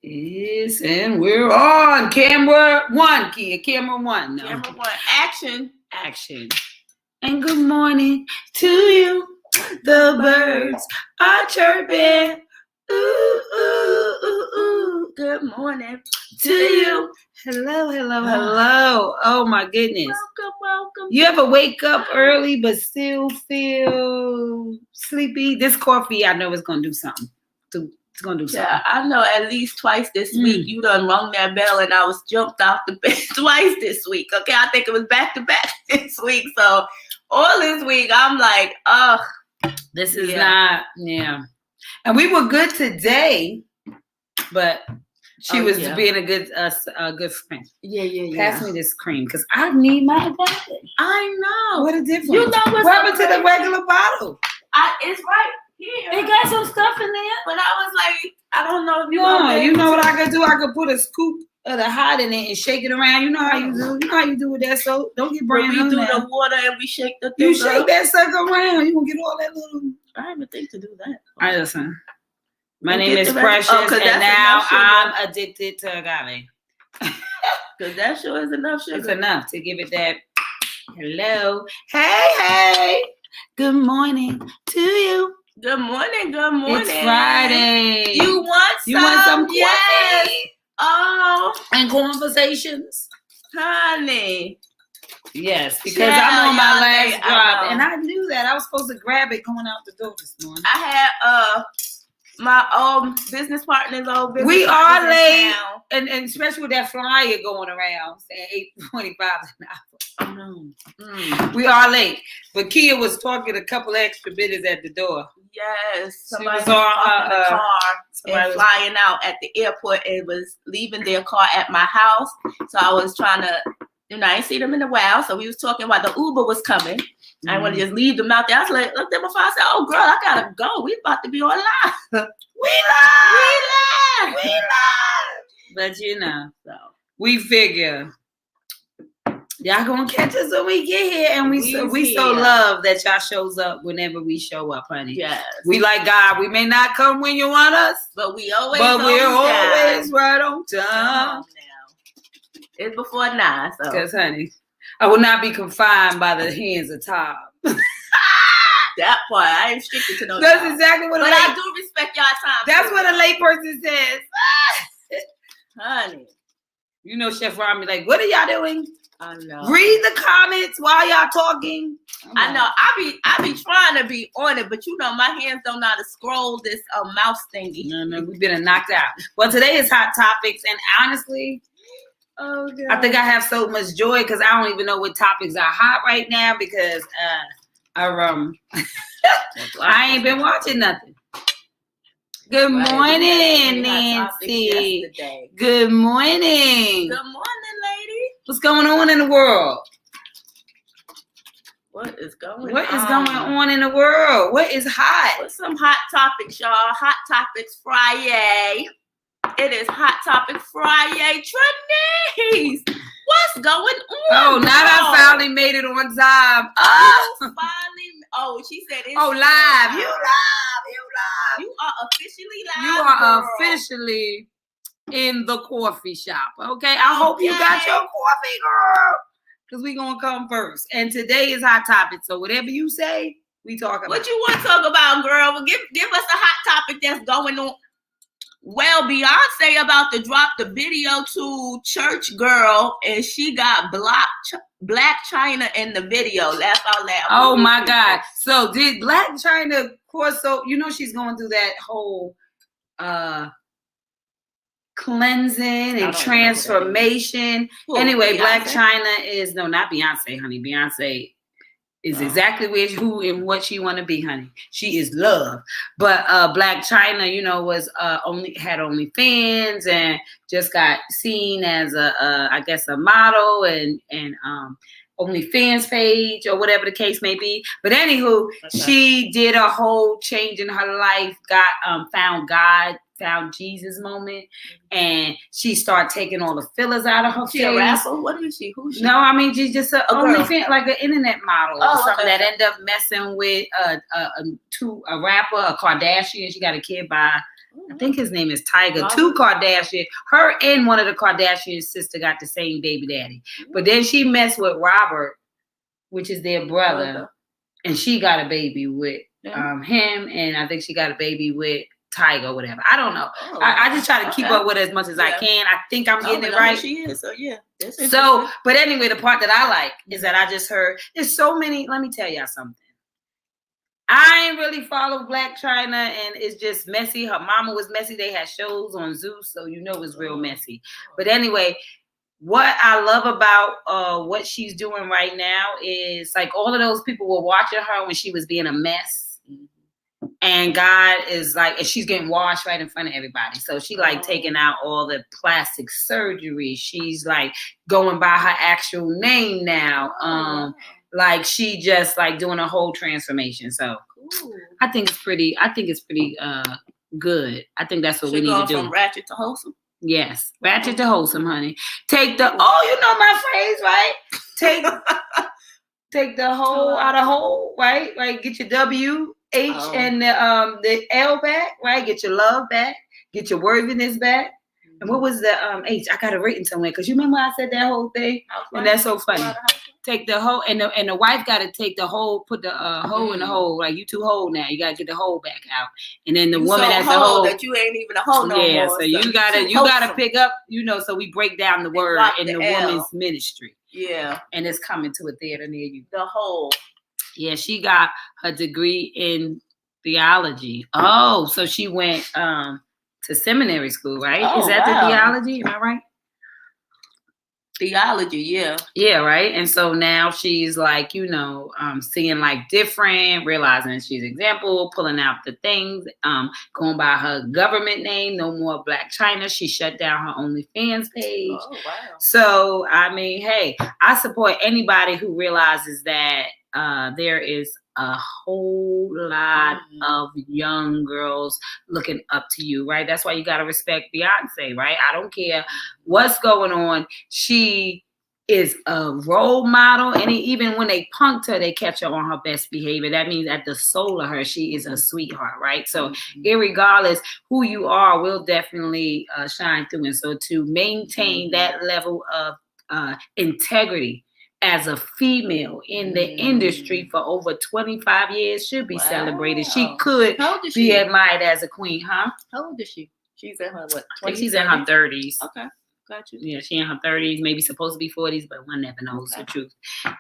Yes, and we're on camera one, Kia. Camera one. No. Camera one. Action. Action. And good morning to you. The birds are chirping. Ooh, ooh, ooh, ooh. Good morning To you. Hello, hello, hello. Oh my goodness. Welcome. You ever wake up early but still feel sleepy? This coffee, I know, is gonna do something. It's gonna do something. Yeah, I know at least twice this week you done rung that bell and I was jumped off the bed twice this week. Okay, I think it was back to back this week. So all this week I'm like, this is not, And we were good today, but she was being a good friend. Yeah. Pass me this cream because I need my bottle. I know. What a difference. You know what's what happened to the regular bottle? It's right here. They got some stuff in there. But I was like, I don't know if you know what I could do? I could put a scoop of the hot in it and shake it around. You know how you do. You know how you do with that soap. Don't get brand new. We do the water and we shake the thing. You shake that sucker around. You gonna get all that little. I didn't even think to do that. All right, listen. My name is Precious, and now I'm addicted to agave. Because that sure is enough sugar. It's enough to give it that. Hello. Hey. Good morning to you. Good morning. It's Friday. You want some coffee? Yes. Oh. And conversations? Honey. Yes, because I'm on my last drop. And I knew that. I was supposed to grab it going out the door this morning. I had my old business partners, we are late, and especially with that flyer going around saying 8:25 an hour. I know. We are late, but Kia was talking a couple extra minutes at the door. Yes, somebody was on the car and flying out at the airport and was leaving their car at my house. So I was trying to, I ain't seen them in a while. So we was talking while the Uber was coming. I want to just leave them out there. I was like, looked at my phone. I said, "Oh, girl, I gotta go. We about to be on live. We live. But so we figure y'all gonna catch us when we get here, and we so love that y'all shows up whenever we show up, honey. Yes. We like God. We may not come when you want us, but we're always right on time. Now. It's before 9, so because honey, I will not be confined by the hands of time. That part, I ain't restricted to no That's time. exactly what. But I do respect y'all time. That's what a lay person says. Honey, you know, Chef Rami, like, what are y'all doing? I know. Read the comments while y'all talking. I know. I be trying to be on it, but my hands don't know how to scroll this mouse thingy. No, we've been knocked out. Well, today is hot topics, and honestly, I think I have so much joy because I don't even know what topics are hot right now because I ain't been watching nothing. Good morning, Nancy. Good morning. Good morning, lady. What's going on in the world? What is going on in the world? What is hot? What's some hot topics, y'all? Hot Topics Friyay. It is Hot Topic Friyay. Trinice, what's going on? Oh, now I finally made it on time. She said it's live. You live. You are officially live. You are officially in the coffee shop. Okay. I hope you got your coffee, girl. Because we're going to come first. And today is Hot Topic. So whatever you say, we talk about. What you want to talk about, girl? Well, give us a hot topic that's going on. Well, Beyonce about to drop the video to Church Girl, and she got Black China in the video. Laugh out loud. Oh my God! So did Black China cross? So she's going through that whole cleansing and transformation. Anyway, Beyonce? Black China is not Beyonce, honey. Beyonce is exactly who and what she want to be, honey. She is love. But Black China, was had OnlyFans and just got seen as a model and OnlyFans page or whatever the case may be. But anywho, she did a whole change in her life, found God, found Jesus moment, and she started taking all the fillers out of her face. A rapper? What is she? Who's she? No, I mean she's just a OnlyFans, like an internet model or something that ended up messing with a rapper, a Kardashian. She got a kid by I think his name is Tiger. Two Kardashian. Her and one of the Kardashian sister got the same baby daddy. But then she messed with Robert, which is their brother. And she got a baby with him. And I think she got a baby with Tiger or whatever. I don't know. I just try to keep up with it as much as I can. I think I'm getting it right. She is. So yeah. So, but anyway, the part that I like is that I just heard there's so many. Let me tell y'all something. I ain't really follow Black China, and it's just messy. Her mama was messy. They had shows on Zeus, so you know it's real messy. But anyway, what I love about what she's doing right now is like all of those people were watching her when she was being a mess. And God is like, and she's getting washed right in front of everybody. So she like taking out all the plastic surgery. She's like going by her actual name now. Like she just like doing a whole transformation. So I think it's pretty good. I think that's what we need to do. From ratchet to wholesome. Yes, ratchet to wholesome, honey. Take the you know my phrase, right? Take the hole out of hole, right? Right. Get your W, H, and the L back, right? Get your love back. Get your worthiness back. And what was the H? I got it written somewhere because you remember I said that whole thing, and that's so funny. Take the hole, and the wife got to take the hole, put the hole in the hole. Like you too whole now, you got to get the hole back out, and then the woman has the hole that you ain't even a hole no more. Yeah, so you gotta pick up, so we break down the word in the woman's ministry. Yeah, and it's coming to a theater near you. The hole. Yeah, she got her degree in theology. Oh, so she went to seminary school, right? Is that the theology? Am I right? Theology, yeah. Yeah, right. And so now she's like, seeing like different, realizing she's example, pulling out the things, going by her government name, no more Black China. She shut down her OnlyFans page. Oh, wow. So, I mean, hey, I support anybody who realizes that there is a whole lot of young girls looking up to you, right? That's why you got to respect Beyonce, right? I don't care what's going on. She is a role model. And even when they punked her, they kept her on her best behavior. That means at the soul of her, she is a sweetheart, right? So irregardless who you are, will definitely shine through. And so to maintain that level of integrity as a female in the industry for over 25 years should be celebrated. She could be admired as a queen, huh? How old is she? She's in her, what, 20s? I think she's in her 30s. Okay, got you. Yeah, she's in her 30s, maybe supposed to be 40s, but one never knows the truth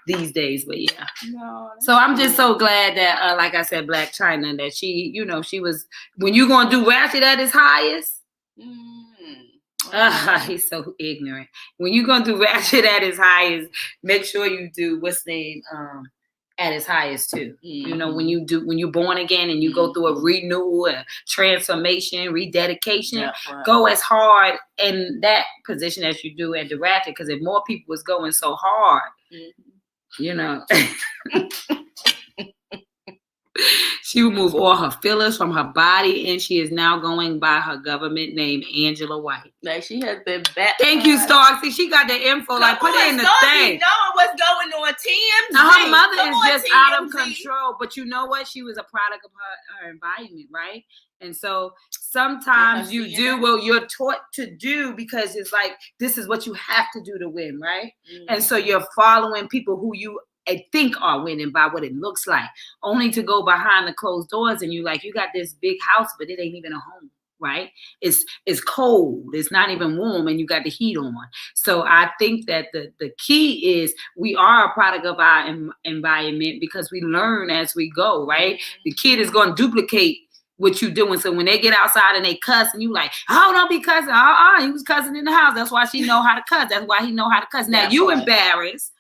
these days. But yeah. No, so I'm just so glad that, like I said, Black China, that she, she was, when you're going to do ratchet at its highest, he's so ignorant. When you're gonna do ratchet at its highest, make sure you do at its highest too. When you're born again and you go through a renewal, a transformation, rededication, go as hard in that position as you do at the ratchet. Because if more people was going so hard, she would move all her fillers from her body, and she is now going by her government name, Angela White. Like she has been back. Thank you, Star. See, she got the info. Like put it in the thing. Knowing what's going on, TMZ. Now, her mother is just out of control. But you know what? She was a product of her environment, right? And so sometimes you do what you're taught to do because it's like this is what you have to do to win, right? And so you're following people who you think are winning by what it looks like, only to go behind the closed doors and you got this big house, but it ain't even a home, right? It's cold, it's not even warm, and you got the heat on. So I think that the key is we are a product of our environment because we learn as we go, right? The kid is going to duplicate what you doing. So when they get outside and they cuss and you like, don't be cussing. He was cussing in the house. That's why she know how to cuss. That's why he know how to cuss. Now you embarrassed.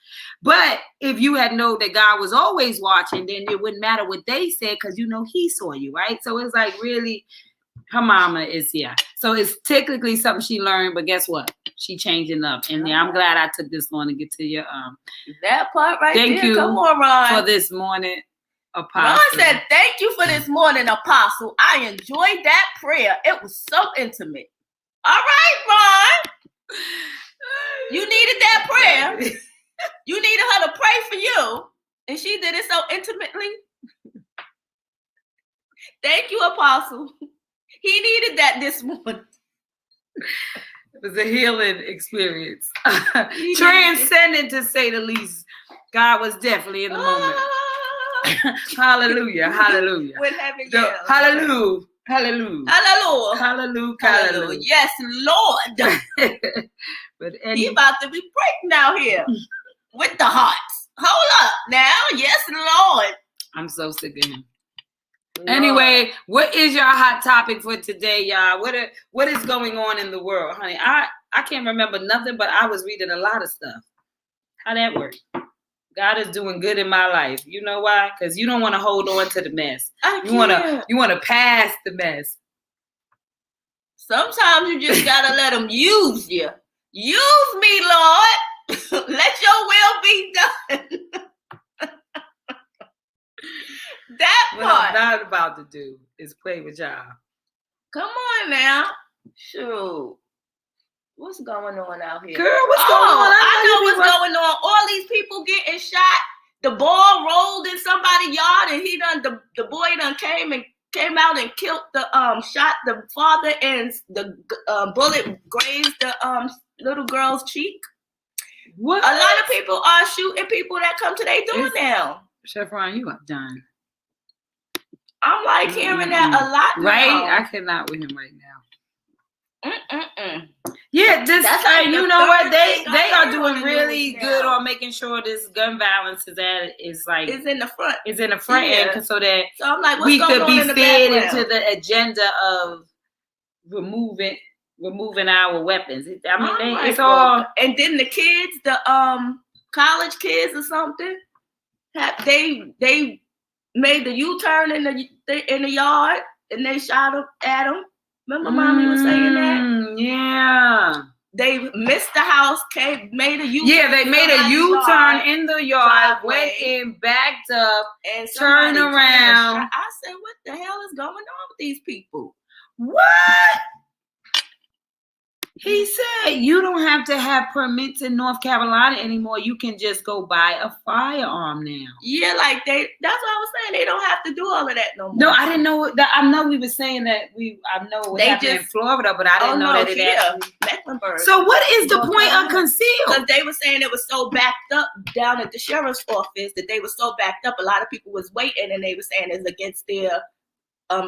But if you had known that God was always watching, then it wouldn't matter what they said because he saw you, right? So it's like really, her mama is So it's technically something she learned, but guess what? She changing up. And I'm glad I took this long to get to your that part right there. Thank you Come on, Ron. for this morning, Apostle. Ron said, "Thank you for this morning, Apostle. I enjoyed that prayer. It was so intimate." All right, Ron. You needed that prayer. You needed her to pray for you, and she did it so intimately. Thank you, Apostle. He needed that this morning. It was a healing experience. Transcendent, to say the least. God was definitely in the moment. Hallelujah. Hallelujah. With heaven Hallelujah. Hallelujah. Hallelujah. Hallelujah. Hallelujah. Yes, Lord. But he about to be breaking out here with the hearts. Hold up now. Yes, Lord. I'm so sick of him. Lord. Anyway, what is your hot topic for today, y'all? What is going on in the world, honey? I can't remember nothing, but I was reading a lot of stuff. How that work? God is doing good in my life. You know why? Because you don't want to hold on to the mess. You want to pass the mess. Sometimes you just gotta let him use you. Use me, Lord. Let your will be done. That part. What I'm not about to do is play with y'all. Come on now. Shoot. What's going on out here? Girl, what's going on? I know what's going on. All these people getting shot. The ball rolled in somebody's yard, and he done the boy done came out and killed shot the father, and the bullet grazed the little girl's cheek. What? A lot of people are shooting people that come to their door now. Chef Ron, you are done. I'm like hearing that a lot now. Right? I cannot with him right now. Yeah, this like you know what they are doing really good on making sure this gun violence is in the front. Is in the front end, so that I'm like, we could be fed into the agenda of removing our weapons. I mean, it's all. And then the kids, the college kids or something, they made the U-turn in the yard and they shot at them. Remember, Mommy was saying that? Yeah. They missed the house, made a U-turn. Yeah, they made a U-turn in the yard, went in, backed up, and turned around. I said, what the hell is going on with these people? What? He said you don't have to have permits in North Carolina anymore. You can just go buy a firearm now. Yeah, like that's what I was saying. They don't have to do all of that no more. No, I didn't know that. I know we were saying that I know what happened in Florida, but I didn't know that it actually Mecklenburg. So what is the point of concealed? Because they were saying it was so backed up down at the sheriff's office that they were so backed up. A lot of people was waiting, and they were saying it's against their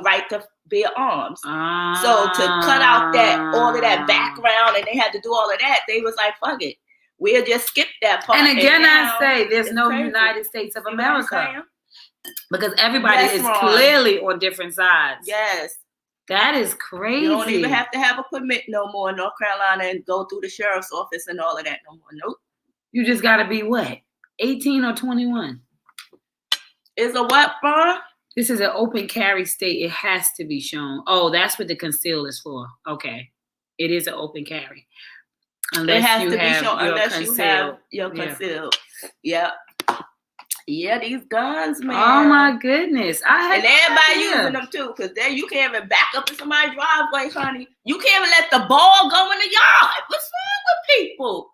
right to bear arms. So to cut out all of that background, and they had to do all of that, they was like, fuck it. We'll just skip that part. And again, I say there's no crazy. United States of America. Because everybody is clearly on different sides. Yes. That is crazy. You don't even have to have a permit no more in North Carolina and go through the sheriff's office and all of that no more. Nope. You just got to be what? 18 or 21? Is a what, bro? This is an open carry state. It has to be shown. Oh, that's what the conceal is for. Okay. It is an open carry. Unless it has to be shown unless you have your concealed. Yep. Yeah, these guns, man. Oh my goodness. And everybody using them too, because then you can't even back up in somebody's driveway, honey. You can't even let the ball go in the yard. What's wrong with people?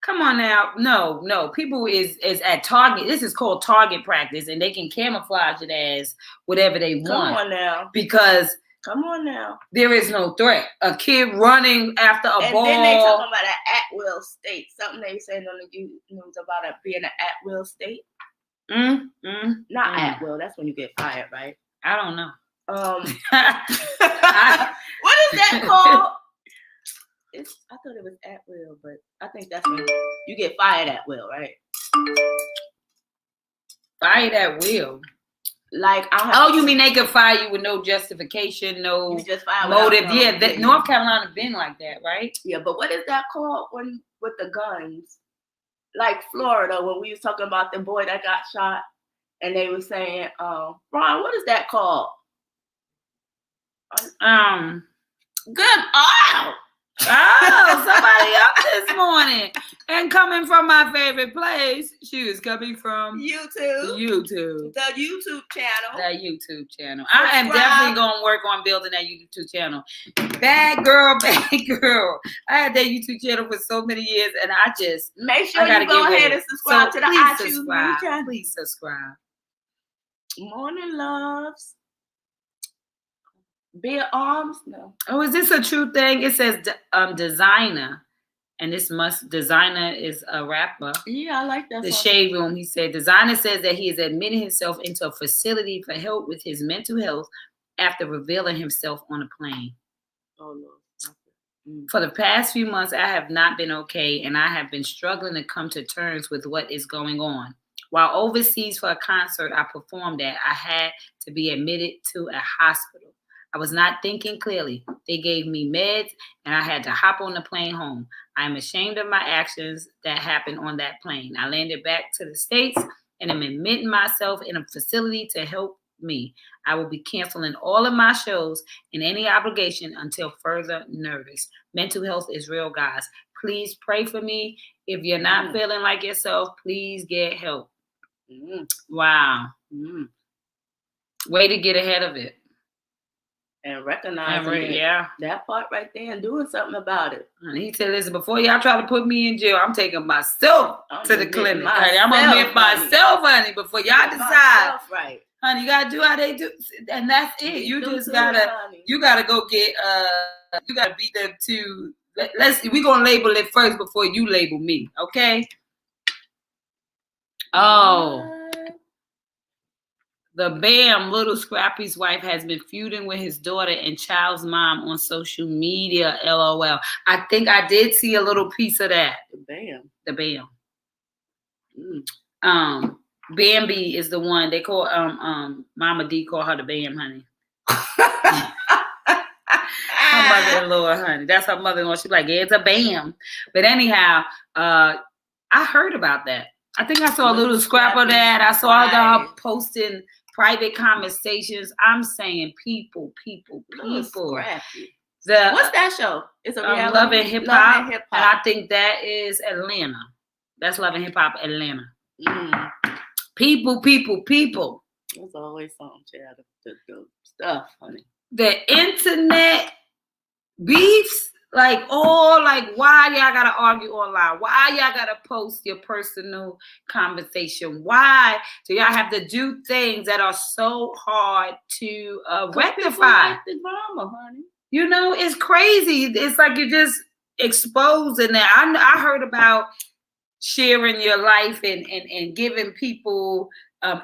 Come on now. No. People is at target. This is called target practice, and they can camouflage it as whatever they want. Come on now. Because come on now. There is no threat. A kid running after a ball. And then they talking about an at-will state. Something they saying on the news about it being an at-will state. Not at-will. That's when you get fired, right? I don't know. What is that called? I thought it was at-will, but I think that's when you get fired at will, right? Fired at will. Like, you mean they could fire you with no justification, no motive? Yeah, North Carolina been like that, right? Yeah, but what is that called when with the guns? Like Florida, when we was talking about the boy that got shot, and they were saying, Ron, what is that called? Good. Somebody up this morning. And coming from my favorite place, she was coming from YouTube. The YouTube channel. I am definitely going to work on building that YouTube channel. Bad girl. I had that YouTube channel for so many years, and I just make sure you go ahead and subscribe to the iTunes channel. Please subscribe. Morning loves. bare arms? No. Oh, is this a true thing? It says designer. And designer is a rapper. Yeah, I like that. The Shade Room, he said, designer says that he is admitting himself into a facility for help with his mental health after revealing himself on a plane. Oh, Lord. For the past few months, I have not been okay, and I have been struggling to come to terms with what is going on. While overseas for a concert I performed at, I had to be admitted to a hospital. I was not thinking clearly. They gave me meds, and I had to hop on the plane home. I am ashamed of my actions that happened on that plane. I landed back to the States, and I'm admitting myself in a facility to help me. I will be canceling all of my shows and any obligation until further notice. Mental health is real, guys. Please pray for me. If you're not feeling like yourself, please get help. Wow. Way to get ahead of it. And recognizing that part right there and doing something about it. And he said, listen, before y'all try to put me in jail, I'm taking myself to the clinic. I'm going to admit myself, honey, before y'all decide. Right. Honey, you got to do how they do. And that's it. You just got to, you got to go get, you got to beat them to, we're going to label it first before you label me. Okay? Oh. The BAM, Little Scrappy's wife, has been feuding with his daughter and child's mom on social media. LOL. I think I did see a little piece of that. The BAM. Bambi is the one they call Mama D call her the BAM, honey. Her mother-in-law, honey. That's her mother-in-law. She's like, yeah, it's a BAM. But anyhow, I heard about that. I think I saw a little scrap of that. I saw her posting private conversations. I'm saying people. What's that show? It's a reality. Love and Hip Hop. And I think that is Atlanta. That's Love and Hip Hop Atlanta. People. There's always something, Chad. The stuff, honey. The internet beefs. Why y'all gotta argue online? Why y'all gotta post your personal conversation? Why do y'all have to do things that are so hard to rectify? Like the drama, honey. You know, it's crazy. It's like you're just exposing that. I heard about sharing your life and giving people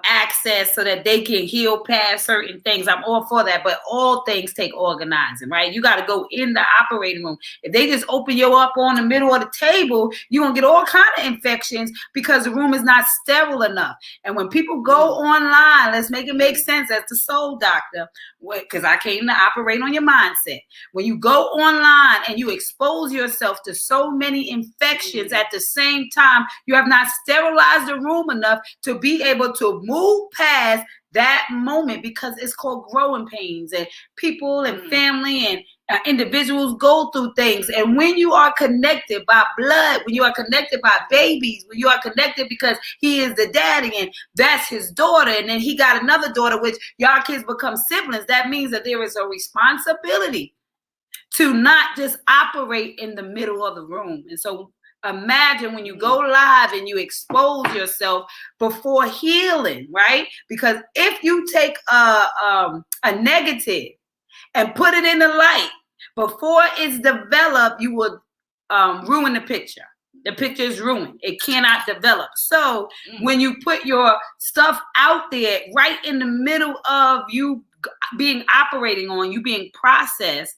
access so that they can heal past certain things. I'm all for that, but all things take organizing, right? You got to go in the operating room. If they just open you up on the middle of the table, you're going to get all kind of infections because the room is not sterile enough. And when people go online, let's make it make sense as the soul doctor, because I came to operate on your mindset. When you go online and you expose yourself to so many infections at the same time, you have not sterilized the room enough to be able to move past that moment, because it's called growing pains, and people and family and individuals go through things. And when you are connected by blood, when you are connected by babies, when you are connected because he is the daddy and that's his daughter, and then he got another daughter, which y'all kids become siblings, that means that there is a responsibility to not just operate in the middle of the room. And so imagine when you go live and you expose yourself before healing, right? Because if you take a negative and put it in the light before it's developed, you will ruin the picture. The picture is ruined. It cannot develop. So when you put your stuff out there right in the middle of you being operating on, you being processed,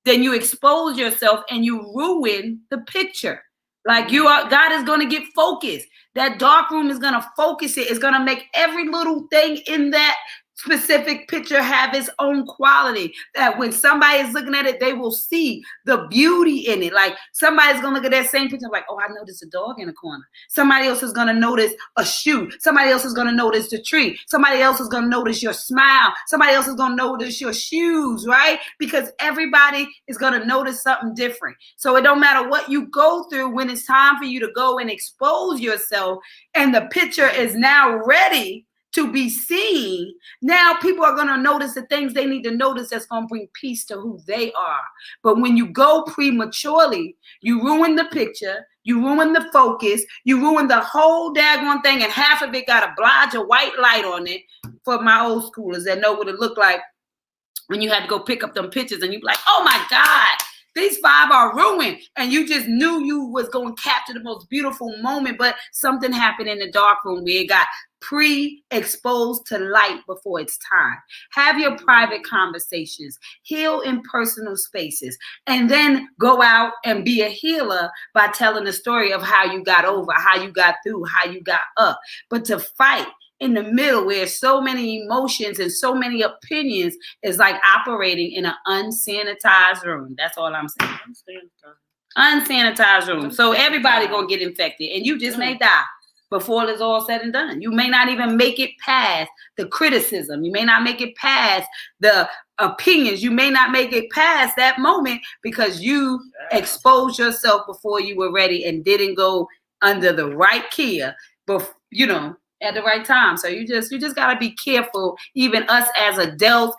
then you expose yourself and you ruin the picture. God is going to get focused. That dark room is going to focus it. It's going to make every little thing in that specific picture have its own quality, that when somebody is looking at it, they will see the beauty in it. Like somebody's going to look at that same picture like, oh, I noticed a dog in the corner. Somebody else is going to notice a shoe. Somebody else is going to notice the tree. Somebody else is going to notice your smile. Somebody else is going to notice your shoes, right? Because everybody is going to notice something different. So it don't matter what you go through, when it's time for you to go and expose yourself and the picture is now ready to be seen, now people are going to notice the things they need to notice that's going to bring peace to who they are. But when you go prematurely, you ruin the picture, you ruin the focus, you ruin the whole daggone thing, and half of it got a blodge of white light on it for my old schoolers that know what it looked like when you had to go pick up them pictures and you be like, oh my God, these 5 are ruined. And you just knew you was going to capture the most beautiful moment, but something happened in the dark room where it got pre-exposed to light before it's time. Have your private conversations, heal in personal spaces, and then go out and be a healer by telling the story of how you got over, how you got through, how you got up. But to fight in the middle where so many emotions and so many opinions is like operating in an unsanitized room. That's all I'm saying. Unsanitized room. So everybody gonna get infected and you just may die before it's all said and done. You may not even make it past the criticism. You may not make it past the opinions. You may not make it past that moment because you exposed yourself before you were ready and didn't go under the right care, but at the right time. So you just gotta be careful. Even us as adults,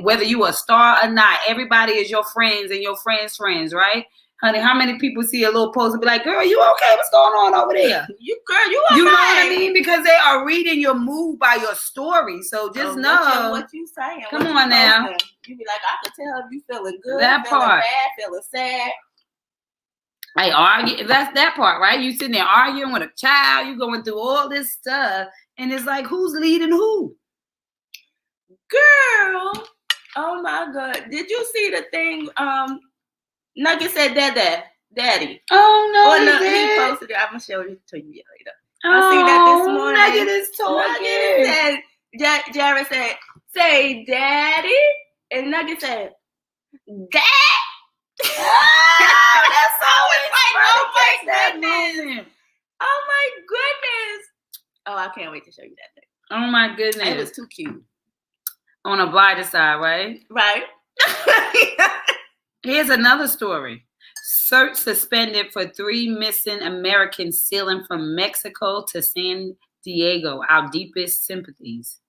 whether you a star or not, everybody is your friends and your friends' friends, right? Honey, how many people see a little post and be like, girl, you okay? What's going on over there? You okay. You know what I mean? Because they are reading your mood by your story. So just know. What you saying. Come on now. You be like, I can tell if you feeling good, that feeling part. bad, feeling sad. I argue. That's that part, right? You sitting there arguing with a child. You going through all this stuff. And it's like, who's leading who? Girl. Oh, my God. Did you see the thing? Nugget said daddy. Oh, no, he posted it. I'm going to show it to you later. Oh, I see that this morning. Nugget is talking. Nugget said, Jared said, say daddy. And Nugget said, dad. Oh, that's always like, oh, my goodness. Oh, my goodness. Oh, I can't wait to show you that thing. Oh, my goodness. It was too cute. On a brighter side, right? Right. Here's another story. Search suspended for 3 missing Americans sailing from Mexico to San Diego. Our deepest sympathies.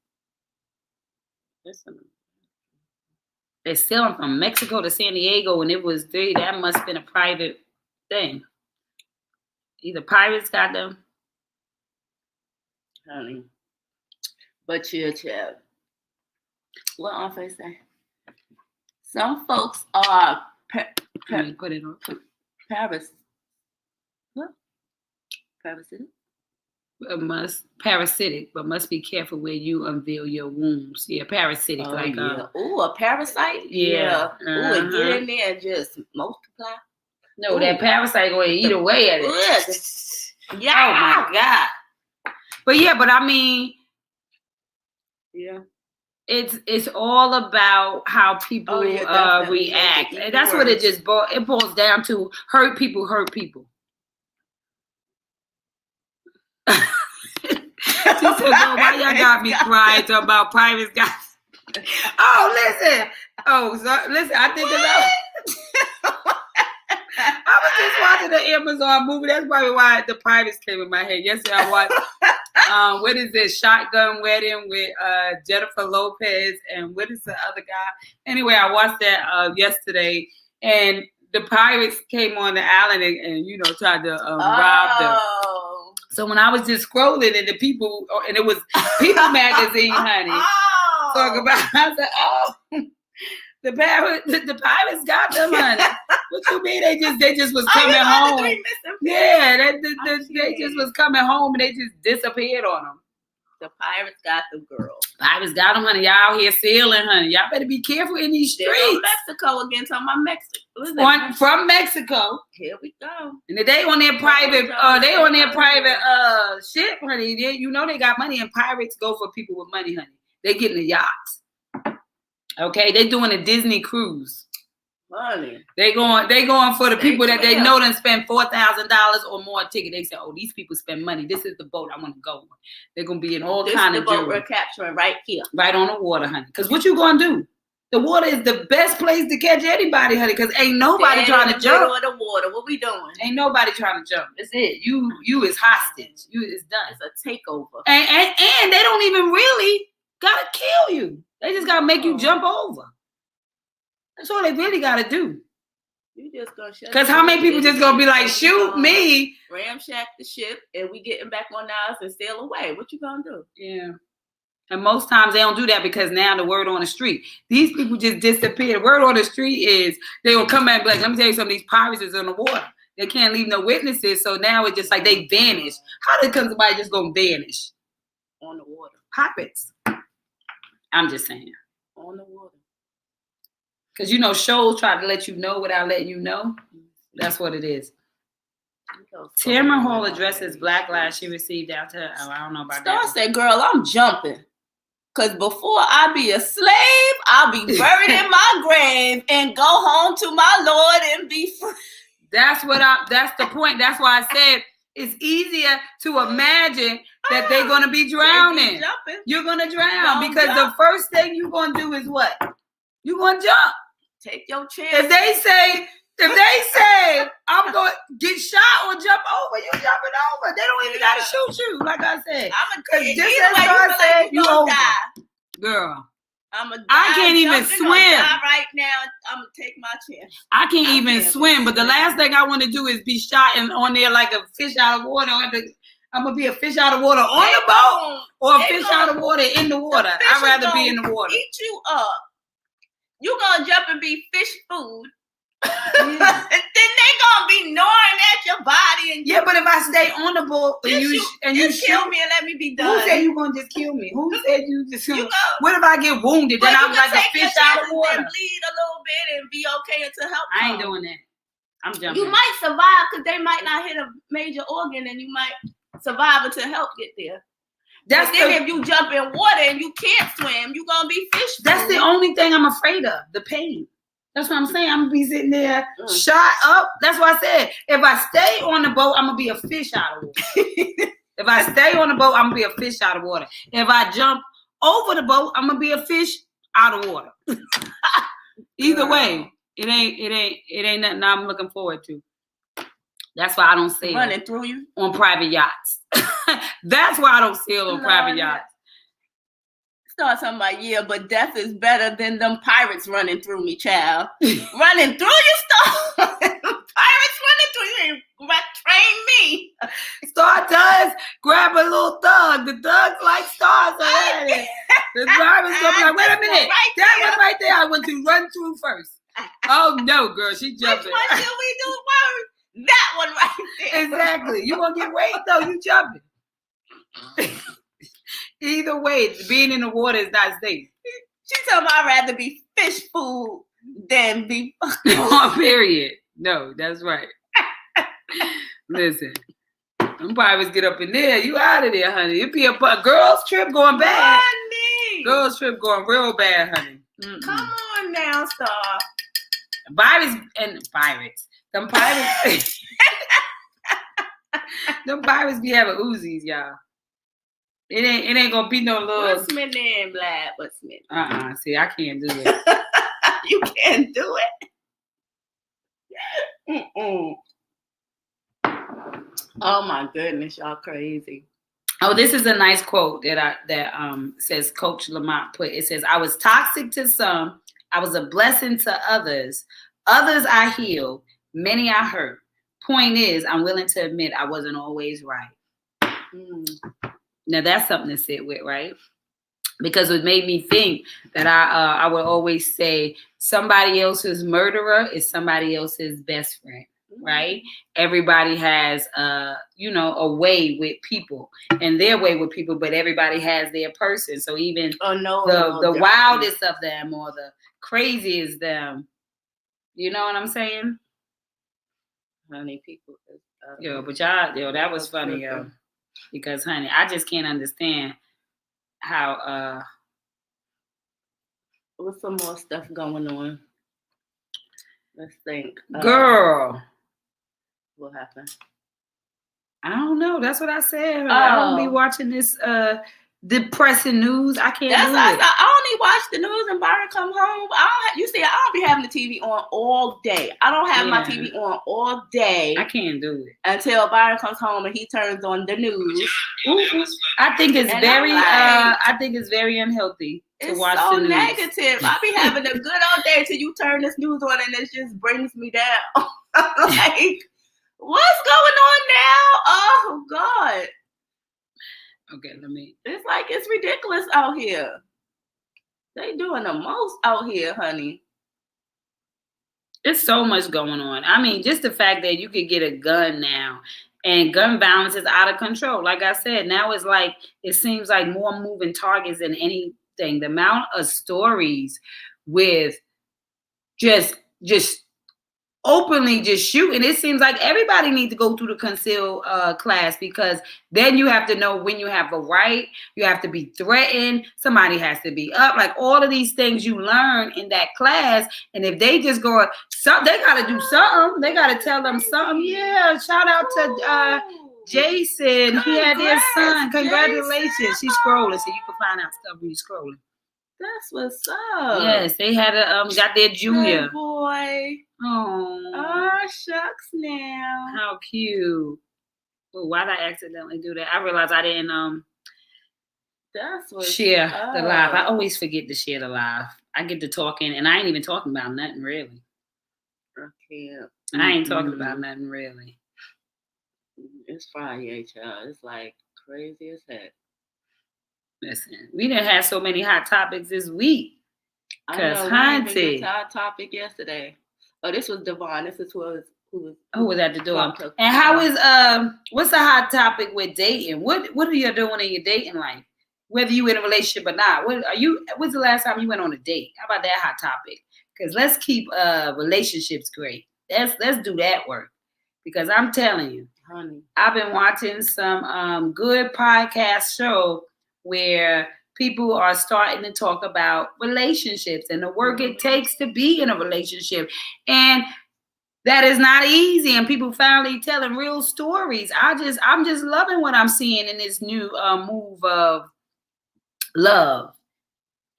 Listen. They're sailing from Mexico to San Diego, and it was 3. That must have been a private thing. Either pirates got them. Honey. But chill. What on face say? Some folks are put it on. Parasitic, but must be careful where you unveil your wounds. Yeah, parasitic. A parasite? Yeah. Ooh, get in there and just multiply. No, that parasite going to eat away at it. Yeah. Oh my God. But I mean, yeah. It's all about how people react. And that's what it boils down to. Hurt people. She said, why y'all got me crying talking about private guys? Oh, listen. I think I was just watching the Amazon movie. That's probably why the pirates came in my head. Yesterday I watched what is this? Shotgun Wedding with Jennifer Lopez and what is the other guy? Anyway, I watched that yesterday, and the pirates came on the island and tried to rob them. So when I was just scrolling and and it was People Magazine, honey, talk about. I said, the pirates got them, honey. What you mean? They just was coming home. Yeah, they just was coming home and they just disappeared on them. The pirates got the girl. Pirates got them, honey. Y'all out here sailing, honey. Y'all better be careful in these streets. Mexico again, talking about Mexico. From Mexico. Here we go. And they on their private, ship, honey. They got money, and pirates go for people with money, honey. They getting the yachts. Okay, they doing a Disney cruise. Money. They going for the people that they know done spend $4,000 or more a ticket. They say, oh, these people spend money. This is the boat I want to go on. They're gonna be in all kind of jewelry. We're capturing right here, right on the water, honey. Because what you gonna do? The water is the best place to catch anybody, honey. Because ain't nobody trying to jump. Middle of the water. What we doing? Ain't nobody trying to jump. That's it. You is hostage. You is done. It's a takeover. And they don't even really gotta kill you. They just gotta make you jump over. That's all they really gotta do. You just gonna shut. Because how many people just gonna be like, shoot me? Ramshack the ship, and we getting back on ours and sail away. What you gonna do? Yeah. And most times they don't do that because now the word on the street. These people just disappear. The word on the street is they will come back and be like, let me tell you something, these pirates is in the water. They can't leave no witnesses. So now it's just like they vanish. How did somebody just go vanish? On the water. Pirates. I'm just saying. On the water. Because, shows try to let you know without letting you know. That's what it is. Tamara Hall addresses black lives she received after her. Oh, I don't know about Star that. said, girl, I'm jumping. Because before I be a slave, I'll be buried in my grave and go home to my Lord and be free. That's the point. That's why I said it's easier to imagine that they're going to be drowning. You're going to drown because the first thing you're going to do is what? You're going to jump. Take your chance. If they say, I'm going to get shot or jump over, you jumping over. They don't even got to shoot you, like I said. Because just as God said, you over. Girl. I can't even swim. Right now, I'm going to take my chance. I can't even swim, but the last thing I want to do is be shot and on there like a fish out of water. I'm going to be a fish out of water on the boat or a fish out of water in the water. I'd rather be in the water. Eat you up. You going to jump and be fish food. Then they gonna be gnawing at your body. And but if I stay on the boat and you kill me and let me be done. Who said you gonna just kill me? Who said you just? What if I get wounded? Then I'm like a fish out of water. And bleed a little bit and be okay until help. I ain't doing that. I'm jumping. You might survive because they might not hit a major organ, and you might survive until help get there. If you jump in water and you can't swim, you gonna be fish. That's the only thing I'm afraid of. The pain. That's what I'm saying. I'm going to be sitting there shot up. That's what I said. If I stay on the boat, I'm going to be a fish out of water. If I stay on the boat, I'm going to be a fish out of water. If I jump over the boat, I'm going to be a fish out of water. Either way, it ain't nothing I'm looking forward to. That's why I don't sail running through you on private yachts. That's why I don't sail on private yachts. Start talking about, but death is better than them pirates running through me, child. Running through you, Star. Pirates running through you. Train me. Star does grab a little thug. The thugs like stars already. The pirates gonna be like, wait a minute. That one right there, I want to run through first. Oh no, girl, she jumping. Which one should we do first? That one right there. Exactly. You gonna get raped though, you jumping. Either way, being in the water is not safe. She told me I'd rather be fish food than be period. No, that's right. Listen, them pirates get up in there. You out of there, honey. It be a girls' trip going bad. Honey. Girls' trip going real bad, honey. Come on now, Star. Pirates. Them pirates. Them pirates be having Uzis, y'all. It ain't gonna be no little. What's my name, Black? What's my name? See, I can't do it. You can't do it. Oh my goodness, y'all crazy. Oh, this is a nice quote that says Coach Lamont put. It says, "I was toxic to some. I was a blessing to others. Others I healed. Many I hurt. Point is, I'm willing to admit I wasn't always right." Now that's something to sit with, right? Because it made me think that I would always say somebody else's murderer is somebody else's best friend, right? Everybody has a way with people and their way with people, but everybody has their person. So even the wildest of them or the craziest them, you know what I'm saying? Honey, people. But y'all, that was funny, yo. Because, honey, I just can't understand how. What's some more stuff going on? Let's think. Girl. What happened? I don't know. That's what I said. I don't be watching this depressing news. I can't do it. I only watch the news and Byron come home. I don't be having the TV on all day. I don't have my TV on all day. I can't do it until Byron comes home and he turns on the news. I think it's very unhealthy to watch the news. It's so negative. I be having a good old day till you turn this news on and it just brings me down. Like, what's going on now? Oh God. Okay, let me. It's like it's ridiculous out here. They doing the most out here, honey. There's so much going on. I mean, just the fact that you could get a gun now and gun violence is out of control. Like I said, now it's like, it seems like more moving targets than anything. The amount of stories with just openly just shooting. It seems like everybody needs to go through the concealed class, because then you have to know when you have a right, you have to be threatened, somebody has to be up, like all of these things you learn in that class. And if they just go, they got to do something, they got to tell them something. Yeah, shout out to Jason. He had his son. Congratulations. Jason. She's scrolling, so you can find out stuff when you're scrolling. That's what's up. Yes, they had got their junior. Good boy. Oh, shucks now. How cute. Well, why did I accidentally do that? I realized I didn't That's what share the live. I always forget to share the live. I get to talking and I ain't even talking about nothing really. Okay. I ain't talking about nothing really. It's Friyay, child. It's like crazy as heck. Listen, we didn't have so many hot topics this week. Because Hunty. Hot topic yesterday. Oh, this was Devon. This is who was at the door. And how is what's the hot topic with dating? What are you doing in your dating life? Whether you in a relationship or not. When's the last time you went on a date? How about that hot topic? Because let's keep relationships great. Let's do that work. Because I'm telling you, honey, I've been watching some good podcast show where people are starting to talk about relationships and the work it takes to be in a relationship. And that is not easy. And people finally telling real stories. I'm just loving what I'm seeing in this new move of love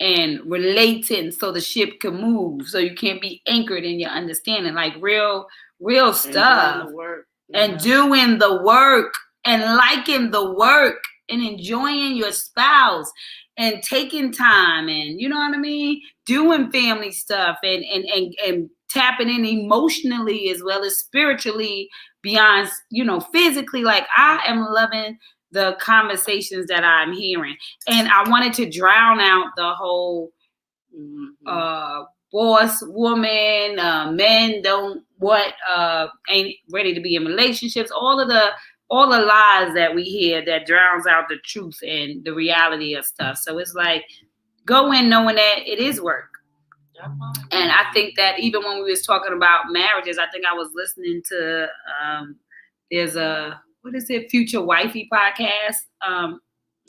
and relating so the ship can move. So you can't be anchored in your understanding, like real stuff. And doing the work and liking the work and enjoying your spouse and taking time and, you know what I mean, doing family stuff and tapping in emotionally as well as spiritually beyond, physically. Like, I am loving the conversations that I'm hearing. And I wanted to drown out the whole boss, woman, men ain't ready to be in relationships, all the lies that we hear that drowns out the truth and the reality of stuff. So it's like, go in knowing that it is work. And I think that even when we was talking about marriages, I think I was listening to there's a Future Wifey podcast.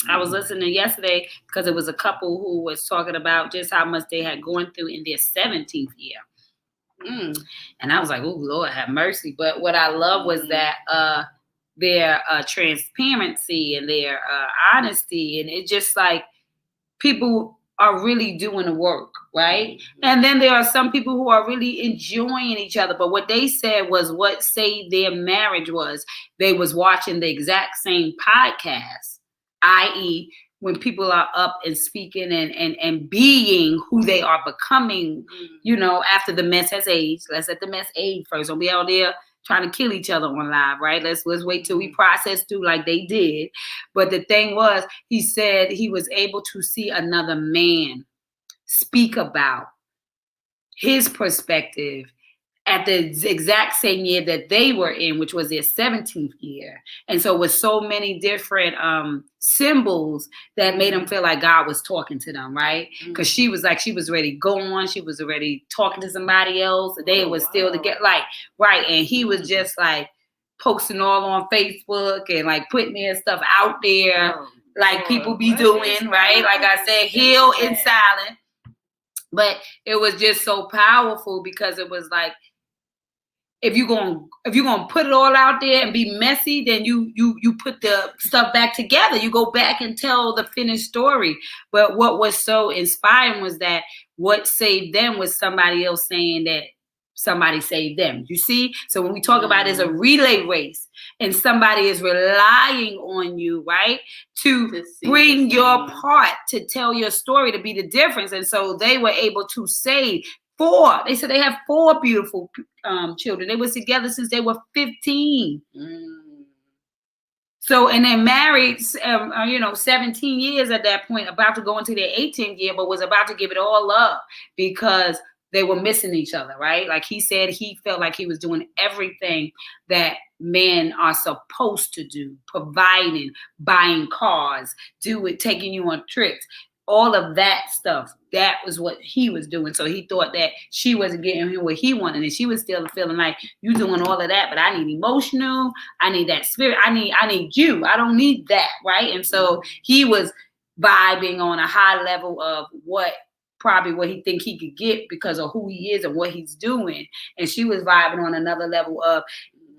I was listening yesterday because it was a couple who was talking about just how much they had gone through in their 17th year. And I was like, oh, Lord have mercy. But what I love was that their transparency and their honesty. And it's just like people are really doing the work, right? And then there are some people who are really enjoying each other. But what they said was what saved their marriage was they was watching the exact same podcast, i.e., when people are up and speaking and being who they are becoming, after the mess has aged. Let's let the mess age first. Don't be out there trying to kill each other on live, right? Let's wait till we process through like they did. But the thing was, he said he was able to see another man speak about his perspective at the exact same year that they were in, which was their 17th year. And so with so many different symbols that made them feel like God was talking to them, right? Because she was ready to go on. She was already talking to somebody else. They was still together, right. And he was just like posting all on Facebook and like putting their stuff out there, people be doing, right? Like I said, heal in silence. But it was just so powerful because it was like, if you're gonna put it all out there and be messy, then you put the stuff back together. You go back and tell the finished story. But what was so inspiring was that what saved them was somebody else saying that somebody saved them. You see? So when we talk about it as a relay race and somebody is relying on you, right, to bring your part, to tell your story, to be the difference. And so they were able to save 4. They said they have 4 beautiful children. They were together since they were 15. So, and then married, 17 years at that point, about to go into their 18th year, but was about to give it all up because they were missing each other, right? Like he said, he felt like he was doing everything that men are supposed to do, providing, buying cars, taking you on trips, all of that stuff. That was what he was doing. So he thought that she wasn't getting him what he wanted, and she was still feeling like, you doing all of that, but I need emotional, I need that spirit, I need you, I don't need that, right? And so he was vibing on a high level of what he think he could get because of who he is and what he's doing, and she was vibing on another level of,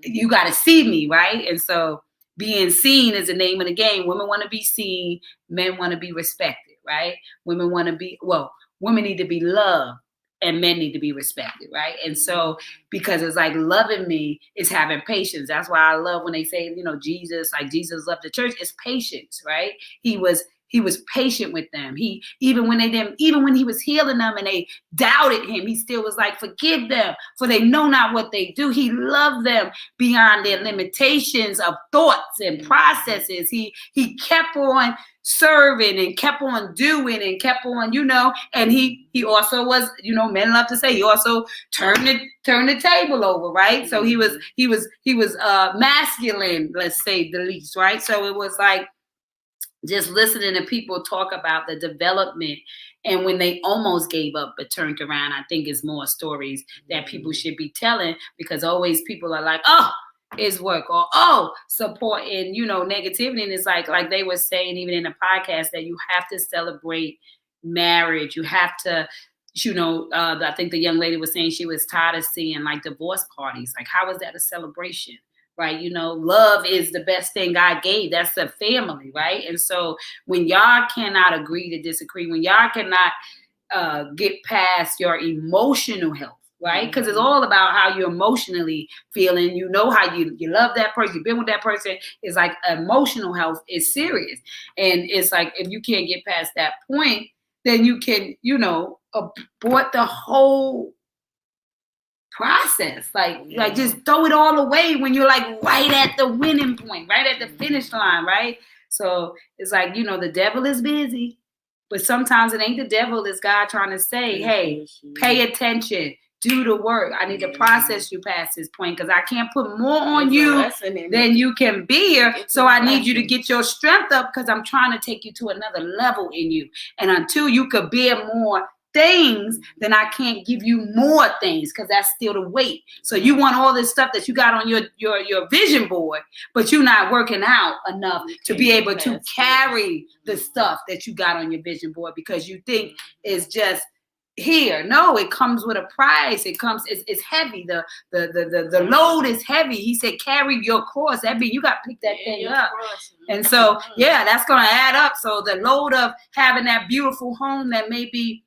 you got to see me, right? And so being seen is the name of the game. Women want to be seen, men want to be respected, right? Women need to be loved, and men need to be respected, right? And so, because it's like loving me is having patience. That's why I love when they say, Jesus loved the church. It's patience, right? He was patient with them. Even when he was healing them and they doubted him, he still was like, forgive them, for they know not what they do. He loved them beyond their limitations of thoughts and processes. He kept on serving and kept on doing and kept on, and he also was, men love to say, he also turned the table over, right? So he was masculine, let's say the least, right? So it was like, just listening to people talk about the development and when they almost gave up but turned around, I think is more stories that people should be telling, because always people are like, oh, it's work, or support and negativity. And it's like they were saying even in the podcast that you have to celebrate marriage. You have to, I think the young lady was saying she was tired of seeing like divorce parties. Like, how is that a celebration? Right? Love is the best thing God gave. That's a family, right? And so when y'all cannot agree to disagree, when y'all cannot get past your emotional health, right? Because it's all about how you're emotionally feeling. How you love that person, you've been with that person. It's like emotional health is serious. And it's like, if you can't get past that point, then you can, abort the whole process, like just throw it all away when you're like right at the winning point, right at the finish line, right? So it's like, the devil is busy, but sometimes it ain't the devil, it's God trying to say, hey, pay attention, do the work. I need to process you past this point, because I can't put more on you than you can bear. So I need you to get your strength up, because I'm trying to take you to another level in you. And until you could bear more things, then I can't give you more things, because that's still the weight. So you want all this stuff that you got on your vision board, but you're not working out enough to be able to carry the stuff that you got on your vision board, because you think it's just here. No, it comes with a price. It's heavy. The load is heavy. He said, carry your cross. That means you got to pick that thing up. And so, that's going to add up. So the load of having that beautiful home that may be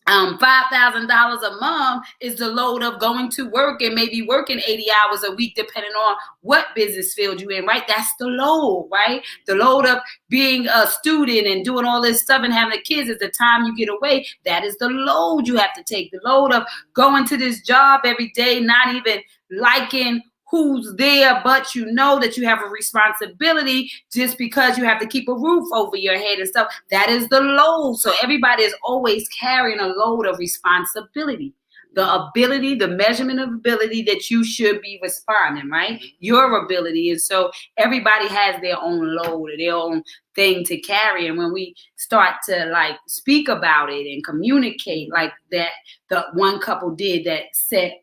$5,000 a month is the load of going to work and maybe working 80 hours a week, depending on what business field you're in, right? That's the load, right? The load of being a student and doing all this stuff and having the kids is the time you get away. That is the load you have to take. The load of going to this job every day, not even liking who's there, but that you have a responsibility just because you have to keep a roof over your head and stuff. That is the load. So everybody is always carrying a load of responsibility. The ability, the measurement of ability that you should be responding, right? Your ability. And so everybody has their own load or their own thing to carry. And when we start to speak about it and communicate like that, the one couple did that set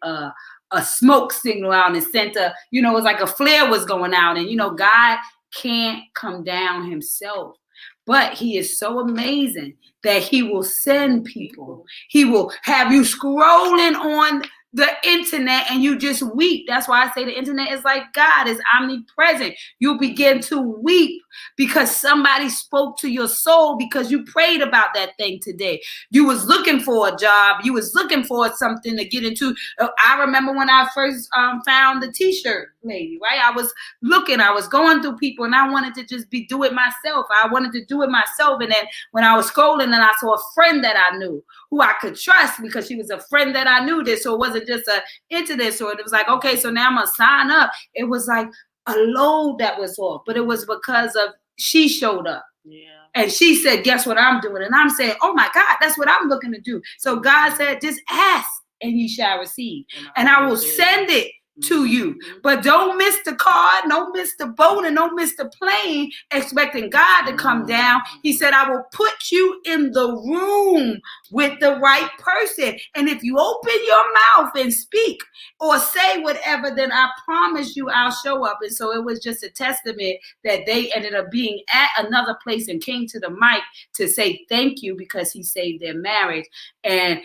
a smoke signal out and sent it was like a flare was going out. And, God can't come down himself, but he is so amazing that he will send people. He will have you scrolling on the internet and you just weep. That's why I say the internet is like God, is omnipresent. You begin to weep because somebody spoke to your soul, because you prayed about that thing today. You was looking for a job. You was looking for something to get into. I remember when I first found the t-shirt lady, right? I was going through people and I wanted to just do it myself. And then when I was scrolling and I saw a friend that I knew who I could trust, because she was a friend that I knew this, so it wasn't just an internet store. It was like, okay, so now I'm going to sign up. It was like, a load that was off, but it was because of she showed up. Yeah. And she said, guess what I'm doing? And I'm saying, oh my God, that's what I'm looking to do. So God said, just ask and ye shall receive. And I will send it to you. But don't miss the car, don't miss the boat, and don't miss the plane expecting God to come down. He said, I will put you in the room with the right person. And if you open your mouth and speak or say whatever, then I promise you I'll show up. And so it was just a testament that they ended up being at another place and came to the mic to say thank you because he saved their marriage. And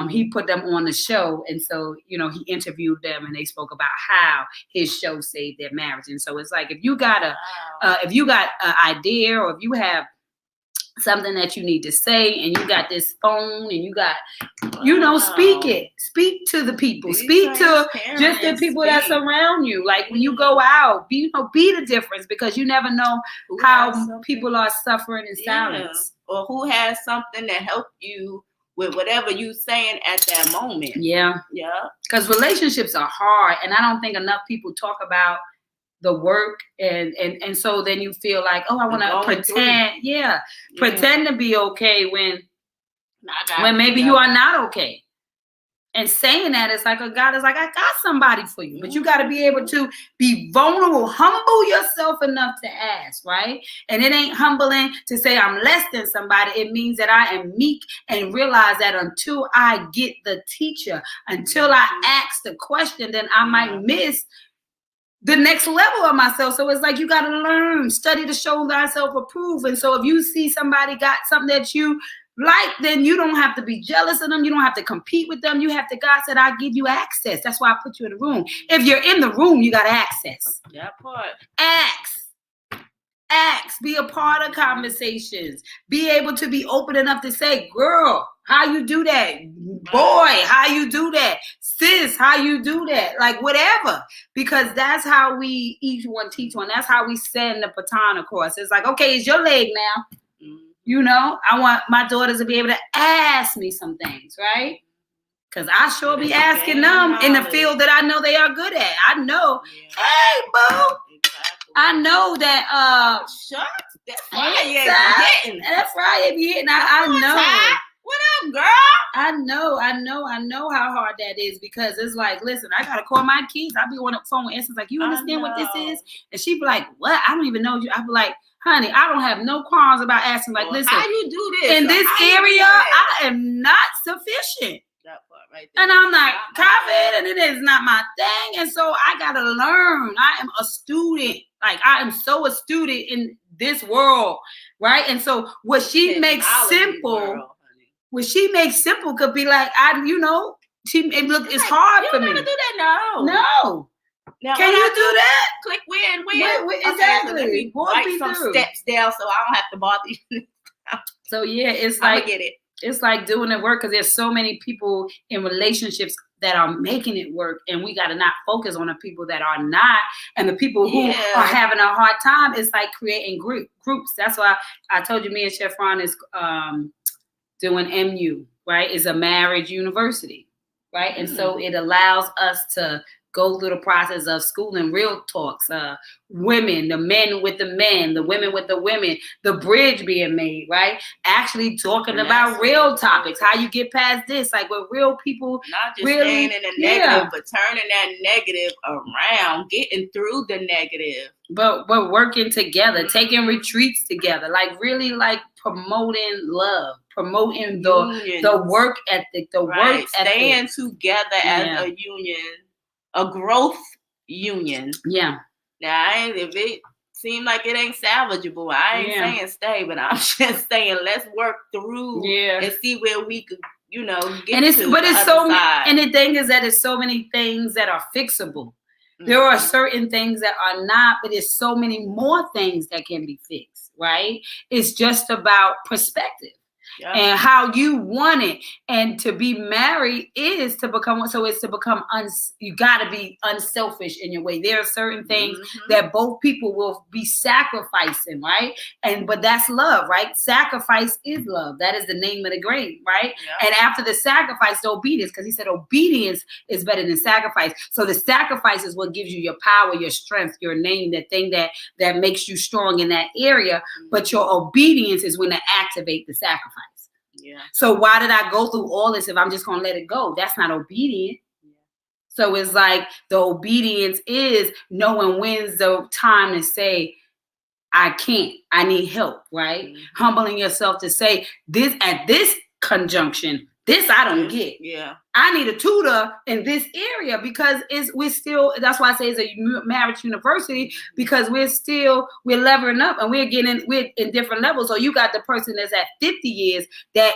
he put them on the show. And so, you know, he interviewed them and they spoke about how his show saved their marriage. And so it's like, if you got an idea, or if you have something that you need to say and you got this phone and you got, you know, speak to the people, speak to just the people that surround you. Like when you go out, be the difference, because you never know how people are suffering in silence. Or who has something to help you with whatever you saying at that moment. Yeah. Because relationships are hard, and I don't think enough people talk about the work, and so then you feel like, oh, I want to pretend, pretend to be okay when maybe you are not okay. And saying that, it's like God is like, I got somebody for you, but you got to be able to be vulnerable, humble yourself enough to ask, right? And it ain't humbling to say I'm less than somebody. It means that I am meek and realize that until I get the teacher, until I ask the question, then I might miss the next level of myself. So it's like, you got to learn, study to show thyself approved. And so if you see somebody got something that you like, then you don't have to be jealous of them. You don't have to compete with them. You have to, God said, I give you access. That's why I put you in the room. If you're in the room, you got access. That part. Ask, be a part of conversations, be able to be open enough to say, girl, how you do that? Boy, how you do that? Sis, how you do that? Like whatever, because that's how we each one teach one. That's how we send the baton across. It's like, okay, it's your leg now. You know, I want my daughters to be able to ask me some things, right? Because I sure be asking them in the field that I know they are good at. I know, hey, boo. I know that shucks, that's Friyay. That's Friyay be hitting. I know. What up, girl? I know how hard that is, because it's like, listen, I gotta call my kids. I be on the phone with Essence, like, you understand what this is? And she be like, what? I don't even know you. I be like, honey, I don't have no qualms about asking. Like, listen, how you do this? In this area, I am not sufficient. That part right there. And I'm not confident, and it is not my thing. And so I gotta learn. I am a student. Like, I am so a student in this world, right? And so what she makes simple. What she makes simple could be like, it's hard for me. You never do that, no. Now, can you do that? Click where? Exactly. Write some steps down so I don't have to bother you. So yeah, it's like, get it. It's like doing the work, because there's so many people in relationships that are making it work, and we got to not focus on the people that are not, and the people who are having a hard time. It's like creating groups. That's why I told you, me and Chef Ron is doing MU, right? It's a marriage university, right? And so it allows us to go through the process of schooling real talks, women, the men with the men, the women with the women, the bridge being made, right? Actually talking about real topics, how you get past this, like with real people. Not just staying in the negative, but turning that negative around, getting through the negative. But working together, taking retreats together, like really like promoting love, promoting the work ethic, work ethic. Staying together as a union. A growth union. Yeah. Now, if it seems like it ain't salvageable, I ain't saying stay, but I'm just saying let's work through and see where we could, get and it's, to but the it's other so side. And the thing is that it's so many things that are fixable. There are certain things that are not, but there's so many more things that can be fixed, right? It's just about perspective. and how you want it. And to be married is to become, so it's to become, you got to be unselfish in your way. There are certain things that both people will be sacrificing, right? But that's love, right? Sacrifice is love. That is the name of the game, right? And after the sacrifice, the obedience, because he said obedience is better than sacrifice. So the sacrifice is what gives you your power, your strength, your name, that thing that makes you strong in that area. But your obedience is when to activate the sacrifice. Yeah. So why did I go through all this if I'm just going to let it go? That's not obedient. Yeah. So it's like the obedience is knowing when's the time to say, I can't, I need help, right? Humbling yourself to say, this at this conjunction, this I don't get. Yeah. I need a tutor in this area because we're still, that's why I say it's a marriage university, because we're leveling up and we're in different levels. So you got the person that's at 50 years that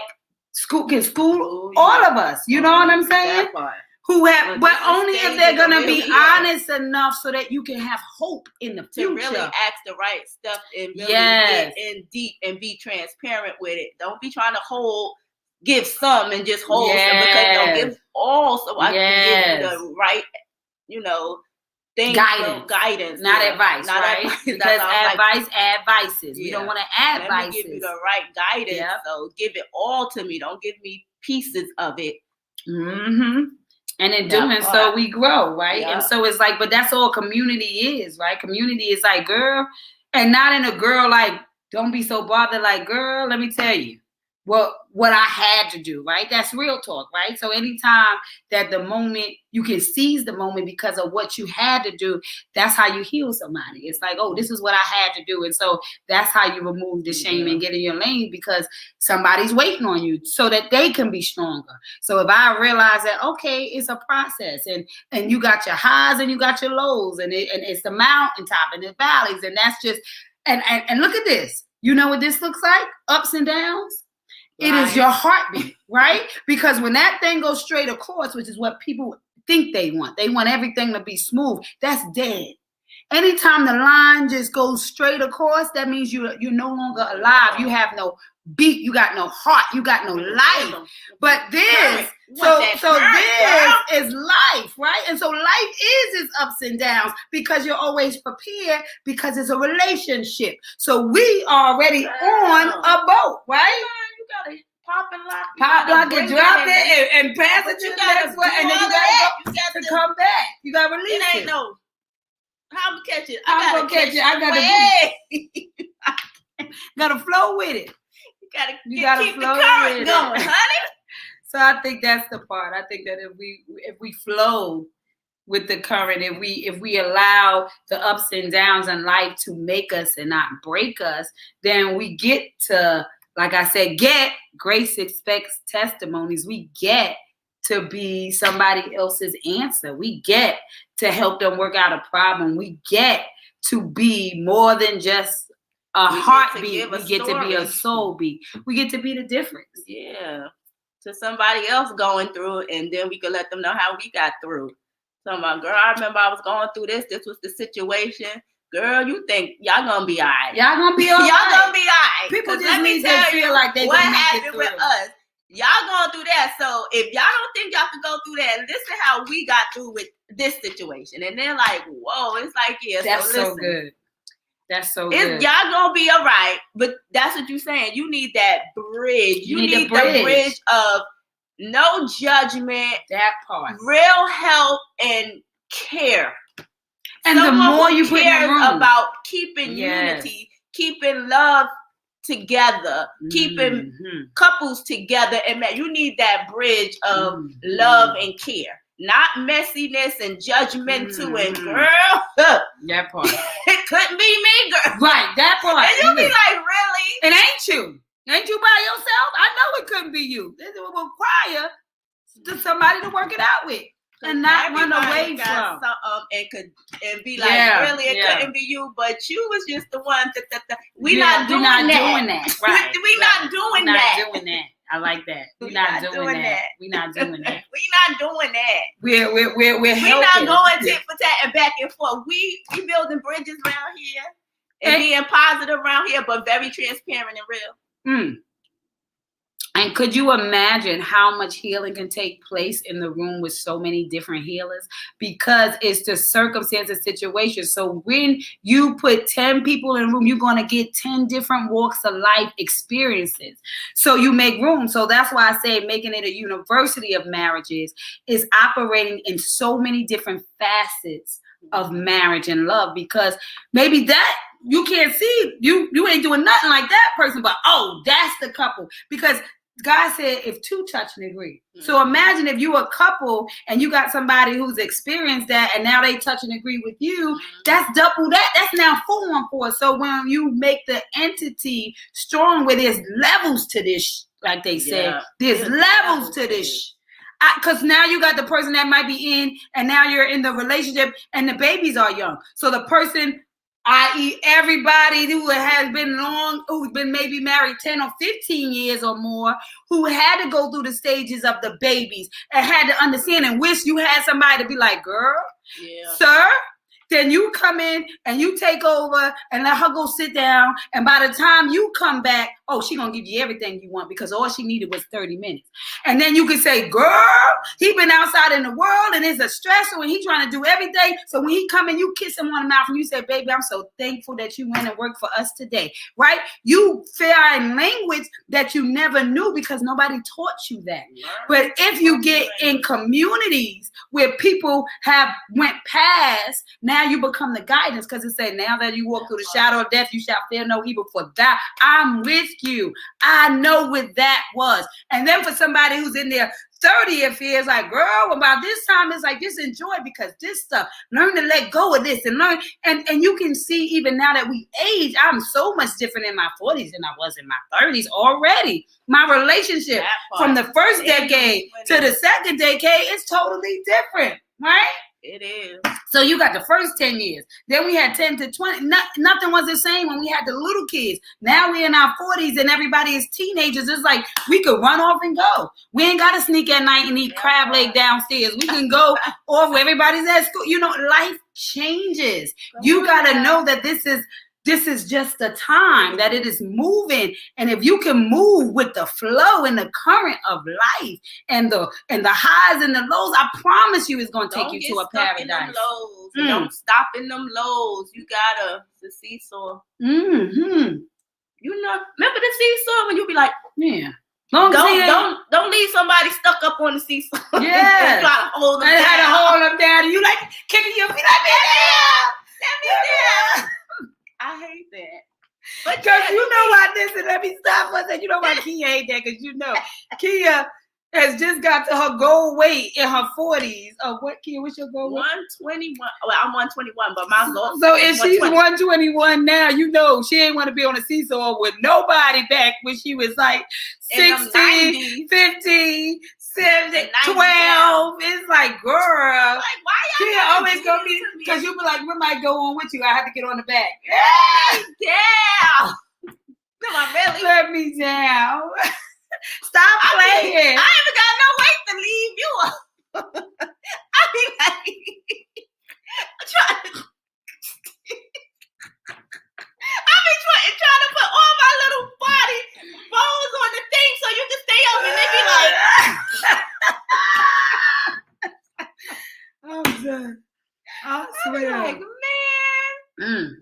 can school all of us. You know what I'm saying? That part. But only if they're gonna be honest enough so that you can have hope in the future. To really ask the right stuff and really get in deep and be transparent with it. Don't be trying to give some and just hold some, because don't give all, so I can give you the right, thing. Guidance. Not advice, right? Because advices. We don't want to add advices. Let me give you the right guidance. So give it all to me. Don't give me pieces of it. And in doing so, we grow, right? And so it's like, but that's all community is, right? Community is like, girl, and not in a girl like, don't be so bothered, like, girl, let me tell you what I had to do, right? That's real talk, right? So anytime that the moment, you can seize the moment because of what you had to do, that's how you heal somebody. It's like, oh, this is what I had to do. And so that's how you remove the shame and get in your lane, because somebody's waiting on you so that they can be stronger. So if I realize that, okay, it's a process, and you got your highs and you got your lows, and it's the mountaintop and the valleys, and that's just, and look at this. You know what this looks like? Ups and downs. It is your heartbeat, right? Because when that thing goes straight across, which is what people think they want everything to be smooth. That's dead. Anytime the line just goes straight across, that means you're no longer alive. You have no beat. You got no heart. You got no life. But this, so this is life, right? And so life is its ups and downs, because you're always prepared, because it's a relationship. So we are already on a boat, right? You gotta pop lock it, drop it, and pass it to the next one, and then you gotta come back. You gotta release it. Ain't no how to catch it. I gotta catch it. I gotta flow with it. You gotta keep flow the current going, honey. So I think that's the part. I think that if we flow with the current, if we allow the ups and downs in life to make us and not break us, then we get to, like I said, grace expects testimonies. We get to be somebody else's answer. We get to help them work out a problem. We get to be more than just a heartbeat. We get to be a soul beat. We get to be the difference. Yeah. To somebody else going through, and then we can let them know how we got through. So my girl, I remember I was going through this. This was the situation. Girl, you think y'all gonna be all right. Y'all gonna be all right. Y'all gonna be all right. People just need to feel like they what happened with us. Y'all going through that. So if y'all don't think y'all can go through that, listen how we got through with this situation. And they're like, whoa, it's like, yeah. That's so good. That's so good. Y'all gonna be all right. But that's what you're saying. You need that bridge. You need the bridge of no judgment. That part. Real help and care. And someone the more you cares about keeping unity, keeping love together, keeping couples together, and you need that bridge of love and care, not messiness and judgment too. And girl, that part, it couldn't be me, girl. Right, that part. And you'll be like, really? It ain't you. Ain't you by yourself? I know it couldn't be you. It will require somebody to work it out with. And not run away from and be like, really, it couldn't be you, but you was just the one. We're not doing that. Right. We're not doing that. I like that. We're not doing that. We're not doing that. We're not doing that. We're not going tit for tat and back and forth. We building bridges around here and being positive around here, but very transparent and real. And could you imagine how much healing can take place in the room with so many different healers? Because it's the circumstance and situation. So when you put 10 people in a room, you're going to get 10 different walks of life experiences. So you make room. So that's why I say making it a university of marriages is operating in so many different facets of marriage and love, because maybe that you can't see, you ain't doing nothing like that person, but oh, that's the couple. Because God said if two touch and agree. Mm-hmm. So imagine if you a couple and you got somebody who's experienced that and now they touch and agree with you, mm-hmm. that's double that. That's now 4 on 4. So when you make the entity strong, where there's levels to this, like they said, there's levels to this. Because now you got the person that might be in, and now you're in the relationship and the babies are young. So the person, i.e. everybody who has been who's been maybe married 10 or 15 years or more, who had to go through the stages of the babies and had to understand and wish you had somebody to be like, girl, sir, then you come in and you take over and let her go sit down. And by the time you come back, oh, she gonna give you everything you want because all she needed was 30 minutes. And then you can say, girl, he been outside in the world and it's a stressor and he trying to do everything. So when he come in, you kiss him on the mouth and you say, baby, I'm so thankful that you went and worked for us today, right? You find language that you never knew because nobody taught you that. But if you get in communities where people have went past, now you become the guidance, because it says, now that you walk through the shadow of death, you shall fear no evil, for that I'm with you. I know what that was. And then for somebody who's in their 30th year, it's like, girl, about this time, it's like, just enjoy, because this stuff, learn to let go of this and learn. And you can see even now that we age, I'm so much different in my 40s than I was in my 30s already. My relationship from the first decade to the second decade is totally different, right? It is. So you got the first 10 years. Then we had 10 to 20. Nothing was the same when we had the little kids. Now we're in our 40s and everybody is teenagers. It's like we could run off and go. We ain't got to sneak at night and eat crab leg downstairs. We can go off where everybody's at school. You know, life changes. You got to know that this is just the time that it is moving. And if you can move with the flow and the current of life and the highs and the lows, I promise you it's going to take you to a paradise. Don't stop in them lows. You gotta the seesaw. Mm-hmm. You know, remember the seesaw when you be like, yeah. Don't leave somebody stuck up on the seesaw. Yeah. Try to hold them down. Had to hold them down. And you like kicking your feet like that. Let me down. I hate that. But because you know why this, and let me stop one second. You know why Kia hate that? Because you know Kia has just got to her goal weight in her 40s. Oh, what, Kia? What's your goal weight? 121. Well, I'm 121, but my goal. So if she's 121 now, you know she ain't want to be on a seesaw with nobody back when she was like 16, 15, 7, 12. It's like, girl. Like, why Kia always gonna be, because you be like, we might go on with you. I have to get on the back. Yeah. Come on, really? Let me down. Stop playing. I ain't got no weight to leave you up. I be like, trying to put all my little body bones on the thing so you can stay up, and they be like, I'm done. I swear. Like, man.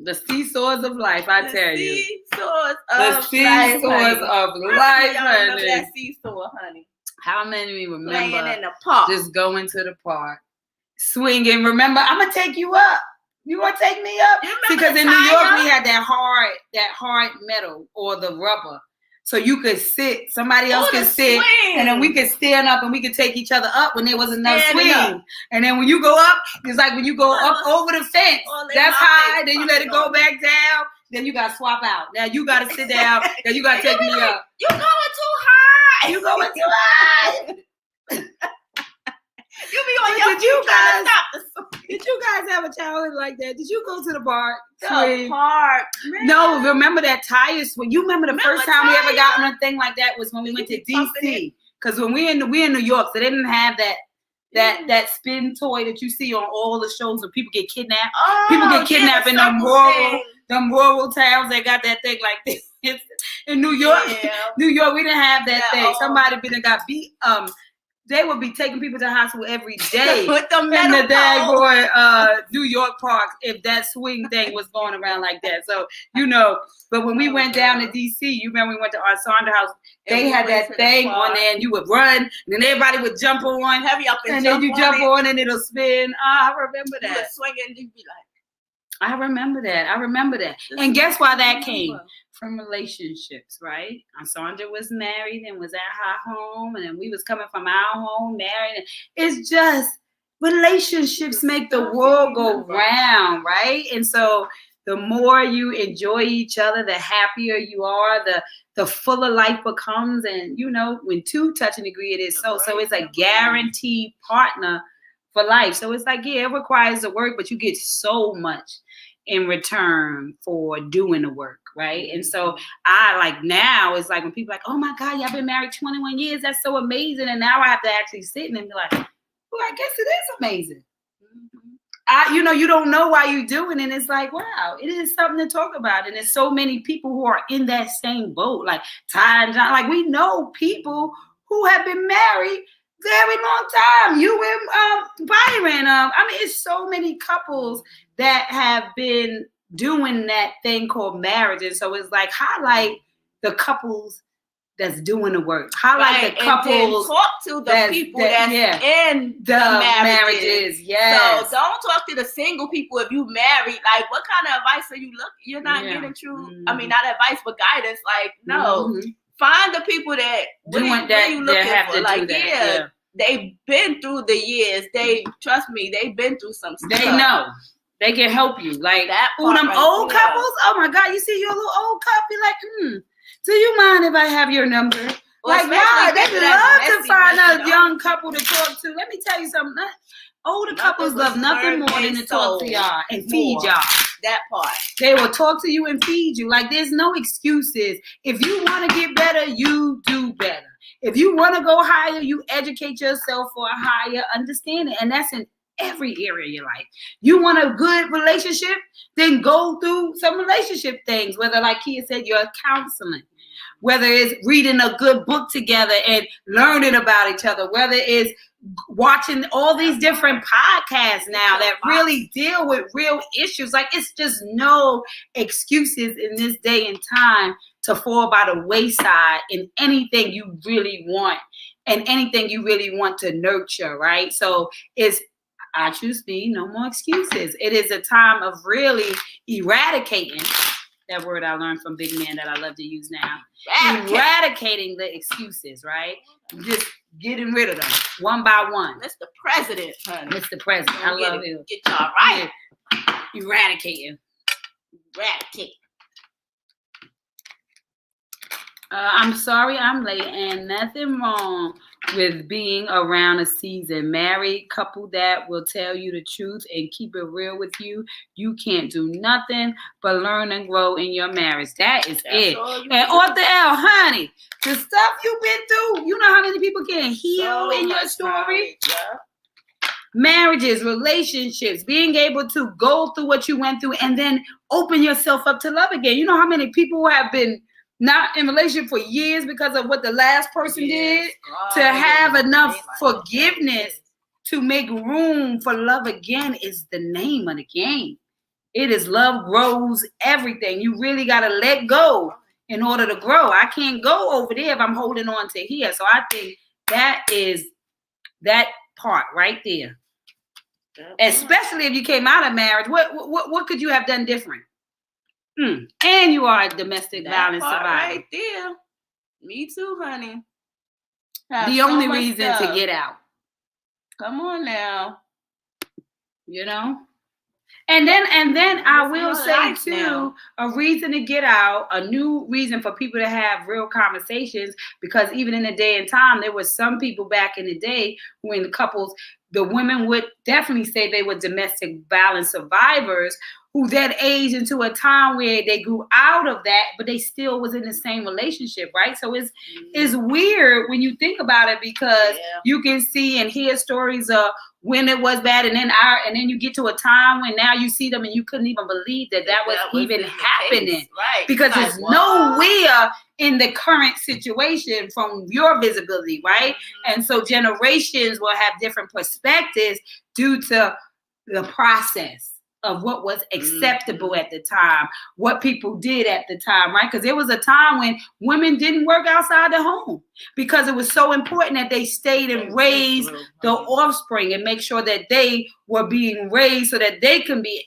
The seesaws of life, I tell you. The seesaws of life, honey. That seesaw, honey. How many remember playing in the park? Just going to the park, swinging. Remember, I'm gonna take you up. You want to take me up? Because in New York we had that hard metal or the rubber, so you could sit. Somebody else could sit, and then we could stand up and we could take each other up when there was enough swing. And then when you go up, it's like when you go up over the fence. That's high. Then you let it go back down. Then you gotta swap out. Now you gotta sit down. Then you gotta take me up. You going too high. You going too high. You be on your feet trying to stop the. Did you guys have a childhood like that? Did you go to the park? The park. Man. No, remember that tire swing? You remember the first time we ever got on a thing like that was when we went to DC. Because when we in New York, so they didn't have that spin toy that you see on all the shows where people get kidnapped. People get kidnapped in them rural towns. They got that thing like this. In New York, New York, we didn't have that thing. Oh. Somebody been got beat. They would be taking people to the hospital every day with the in the daggone New York parks if that swing thing was going around like that. So, but when we went down to DC, you remember we went to our Saunders house, they had that thing on there and you would run and then everybody would jump on. Heavy up and then you jump on and it'll spin. I remember that. You would swing and you'd be like. I remember that. And guess why that came? From relationships, right? Sandra was married and was at her home, and then we was coming from our home married. And it's just relationships make the world go round, right? And so the more you enjoy each other, the happier you are, the fuller life becomes. And when two touch and agree, it is so. So it's a guaranteed partner for life. So it's like, it requires the work, but you get so much in return for doing the work, right? And so I like now it's like when people are like, oh my God, y'all been married 21 years, that's so amazing. And now I have to actually sit and be like, well, I guess it is amazing. You don't know why you're doing it. And it's like, wow, it is something to talk about. And there's so many people who are in that same boat, like Ty and John. Like we know people who have been married very long time. You and Byron. It's so many couples that have been doing that thing called marriage. And so it's like highlight the couples that's doing the work. Highlight the couples. And talk to the people that's in the marriages. Yes. So don't talk to the single people if you married. Like, what kind of advice are you looking? You're not getting true. I mean, not advice, but guidance. Like, no. Find the people that what are you looking for? Like, they've been through the years. Trust me, they've been through some stuff. They know. They can help you. Like that them old couples. Oh my God, you see your little old couple, like, do you mind if I have your number? Well, like, wow, they love to find a young couple to talk to. Let me tell you something. Older couples love nothing more than to talk to y'all and feed y'all. That part. They will talk to you and feed you. Like, there's no excuses. If you want to get better, you do better. If you want to go higher, you educate yourself for a higher understanding. And that's in every area of your life. You want a good relationship, then go through some relationship things, whether, like Kia said, you're counseling, whether it's reading a good book together and learning about each other, whether it's watching all these different podcasts now that really deal with real issues. Like, it's just no excuses in this day and time to fall by the wayside in anything you really want and anything you really want to nurture, right? So I choose me, no more excuses. It is a time of really eradicating, that word I learned from Big Man that I love to use now, eradicating the excuses, right? Just getting rid of them one by one. Mr. President, honey. Mr. President, I love you. Get y'all right. Eradicating. I'm sorry I'm late, and nothing wrong with being around a seasoned married couple that will tell you the truth and keep it real with you. You can't do nothing but learn and grow in your marriage. That's it. And off the L, honey, the stuff you've been through, you know how many people can heal in your story? Marriages, relationships, being able to go through what you went through and then open yourself up to love again. You know how many people have been not in relationship for years because of what the last person did, to have enough forgiveness to make room for love again is the name of the game. It is love grows everything. You really got to let go in order to grow. I can't go over there if I'm holding on to here. So I think that is that part right there. Especially if you came out of marriage, what could you have done different? And you are a domestic violence survivor. Right there. Me too, honey. The only reason to get out. Come on now. You know? And then I will say too, a reason to get out, a new reason for people to have real conversations, because even in the day and time, there were some people back in the day when the couples, the women would definitely say they were domestic violence survivors who then aged into a time where they grew out of that, but they still was in the same relationship, right? So it's weird when you think about it, because you can see and hear stories of when it was bad, and then you get to a time when now you see them and you couldn't even believe that was even happening, right? Because like, it's nowhere in the current situation from your visibility, right? Mm-hmm. And so generations will have different perspectives due to the process of what was acceptable at the time, what people did at the time, right? Because there was a time when women didn't work outside the home because it was so important that they stayed and raised the offspring and make sure that they were being raised so that they can be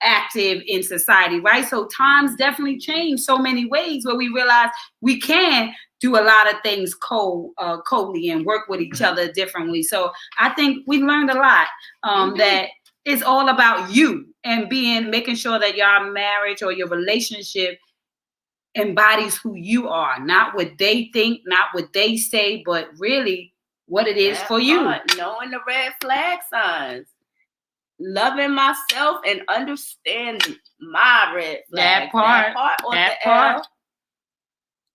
active in society, right? So times definitely change so many ways where we realize we can do a lot of things coldly and work with each other differently. So I think we learned a lot that it's all about you and making sure that your marriage or your relationship embodies who you are, not what they think, not what they say, but really what it is for you. Knowing the red flag signs. Loving myself and understanding my red flag. That part.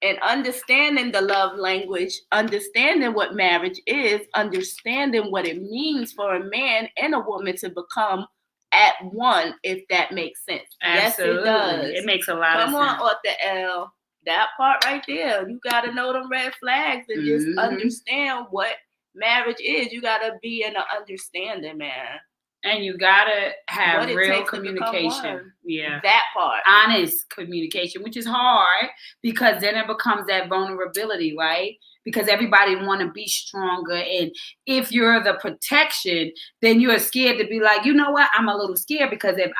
And understanding the love language, understanding what marriage is, understanding what it means for a man and a woman to become at one, if that makes sense. Absolutely. Yes, it does. It makes a lot of sense. Come on, Author L. That part right there. You got to know them red flags and just understand what marriage is. You got to be in an understanding, man. And you gotta have real communication. Yeah. That part. Honest communication, which is hard because then it becomes that vulnerability, right? Because everybody want to be stronger. And if you're the protection, then you're scared to be like, you know what? I'm a little scared because if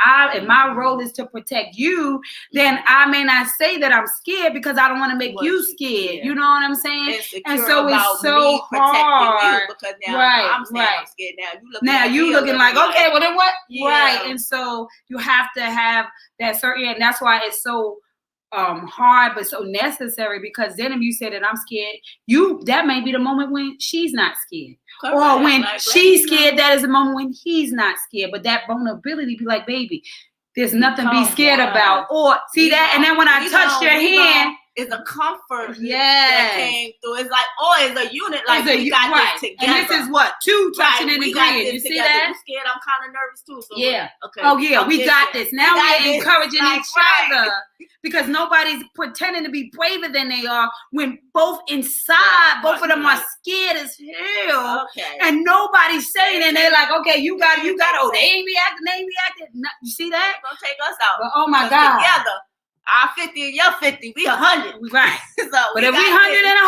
my role is to protect you, then I may not say that I'm scared because I don't want to make you scared. You know what I'm saying? And so it's so hard. You because now I'm saying I'm scared. Now you looking like, okay, well then what? Yeah. Right. And so you have to have that certain, and that's why it's so hard but so necessary, because then if you say that I'm scared, that may be the moment when she's not scared. Correct. Or when she's scared, that is the moment when he's not scared. But that vulnerability be like, baby, there's nothing to be scared about. Or see that, and then when I touch your hand, it's a comfort that came through. It's like, it's a unit. Like we got this together. And this is what? Two touching and agreeing. You see that? You scared? I'm kind of nervous too. So okay. Oh yeah, we got this. Now we're encouraging each other because nobody's pretending to be braver than they are when both inside, both of them are scared as hell. Okay. And nobody's saying, and they're like, okay, you got. Oh, they ain't reacting. No, you see that? They're gonna take us out. But, oh my God. Together. Our 50 and your 50, we 100. Right. So but if we 100 and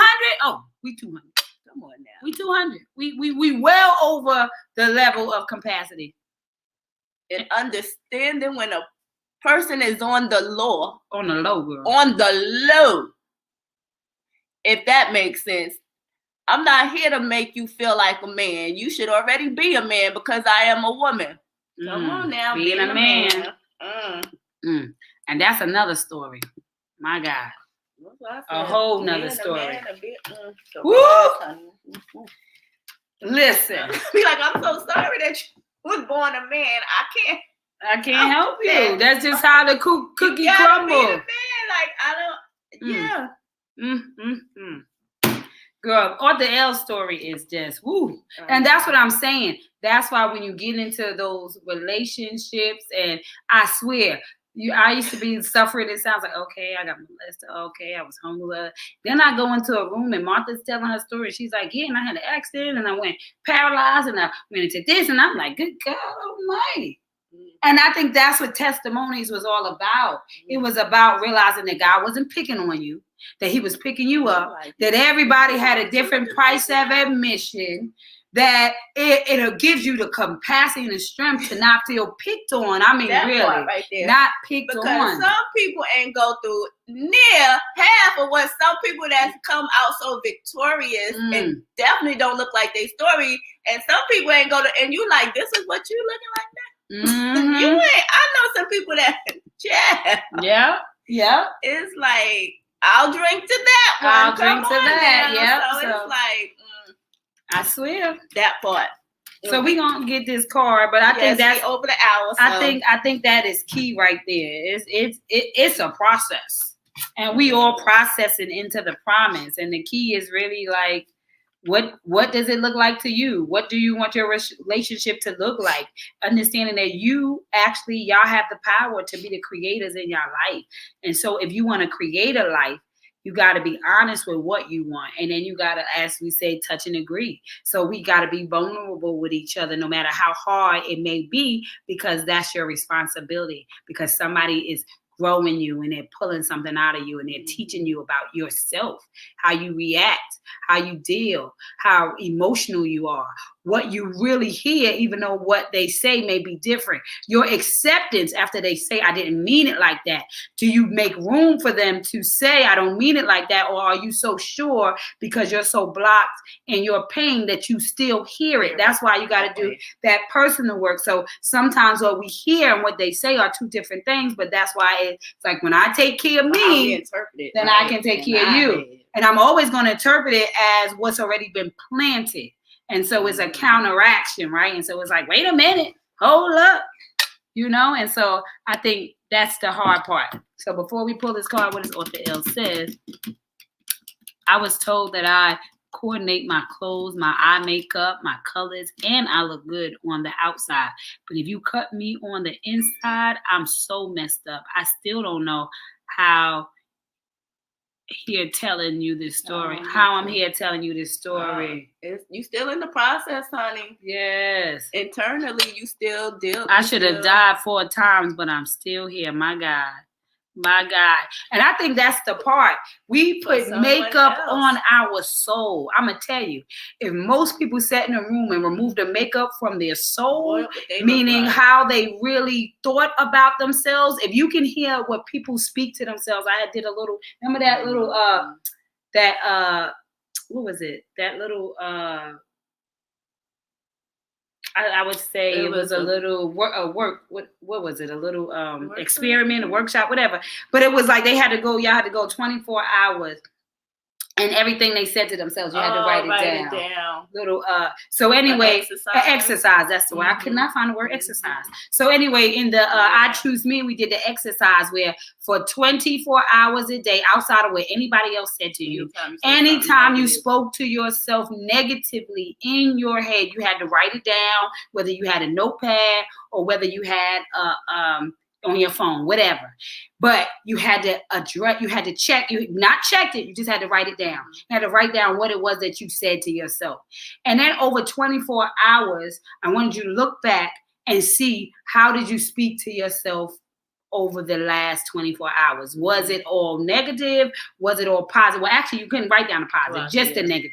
100, we 200. Come on now. We 200. We well over the level of capacity. And understanding when a person is on the low. On the low, girl. On the low. If that makes sense. I'm not here to make you feel like a man. You should already be a man because I am a woman. Come on now. Being a man. And that's another story. My God. A whole nother story. Woo! Listen. Be like, I'm so sorry that you was born a man. I can't help you. That's just how the cookie crumble. Be a man. Like, I don't, Girl, Author L's story is just woo. And that's what I'm saying. That's why when you get into those relationships, and I swear, I used to be suffering. It sounds like, okay, I got molested. Okay, I was hungry. Then I go into a room and Martha's telling her story. She's like, yeah, and I had an accident and I went paralyzed and I went into this. And I'm like, good God almighty. And I think that's what testimonies was all about. It was about realizing that God wasn't picking on you, that he was picking you up, that everybody had a different price of admission, that it gives you the capacity and the strength to not feel picked on. I mean, that really, right there. Not picked on. Because some people ain't go through near half of what some people that's come out so victorious and definitely don't look like their story. And some people ain't go to, and you like, this is what you looking like that? You ain't, I know some people that, yeah. It's like, I'll drink to that one. I'll drink to that. Yeah. So it's like, I swear that part. So we gonna get this card, but I think that's over the hour. So. I think that is key right there. It's a process, and we all processing into the promise. And the key is really like What does it look like to you? What do you want your relationship to look like? Understanding that y'all have the power to be the creators in your life. And so if you want to create a life, you got to be honest with what you want. And then you got to, as we say, touch and agree. So we got to be vulnerable with each other, no matter how hard it may be, because that's your responsibility. Because somebody is growing you and they're pulling something out of you and they're teaching you about yourself, how you react, how you deal, how emotional you are, what you really hear, even though what they say may be different. Your acceptance after they say, I didn't mean it like that. Do you make room for them to say, I don't mean it like that? Or are you so sure because you're so blocked in your pain that you still hear it? That's why you got to do that personal work. So sometimes what we hear and what they say are two different things, but that's why it's like when I take care of me, then I can take care of you. And I'm always going to interpret it as what's already been planted. And so it's a counteraction, right? And so it's like, wait a minute, hold up, And so I think that's the hard part. So before we pull this card, what this author L says, I was told that I coordinate my clothes, my eye makeup, my colors, and I look good on the outside. But if you cut me on the inside, I'm so messed up. I still don't know how here telling you this story. How I'm here telling you this story. You still in the process, honey. Yes. Internally, you still deal. I should have died 4 times, but I'm still here. My God. My God. And I think that's the part. We put makeup on our soul. I'm going to tell you, if most people sat in a room and removed the makeup from their soul, meaning how they really thought about themselves, if you can hear what people speak to themselves. I did a little, remember that little, what was it? That little, I would say it was a little work. What was it? A little experiment, a workshop, whatever. But it was like y'all had to go 24 hours. And everything they said to themselves, you had to write it down. Little, so anyway, exercise. That's the word. I could not find the word exercise. So anyway, in the I Choose Me, we did the exercise where for 24 hours a day, outside of what anybody else said to you, anytime you spoke to yourself negatively in your head, you had to write it down, whether you had a notepad or whether you had on your phone, whatever. But you had to address, you had to check, you not checked it, you just had to write it down. You had to write down what it was that you said to yourself. And then over 24 hours, I wanted you to look back and see how did you speak to yourself over the last 24 hours. Was it all negative? Was it all positive? Well, actually, you couldn't write down the positive, just the negative.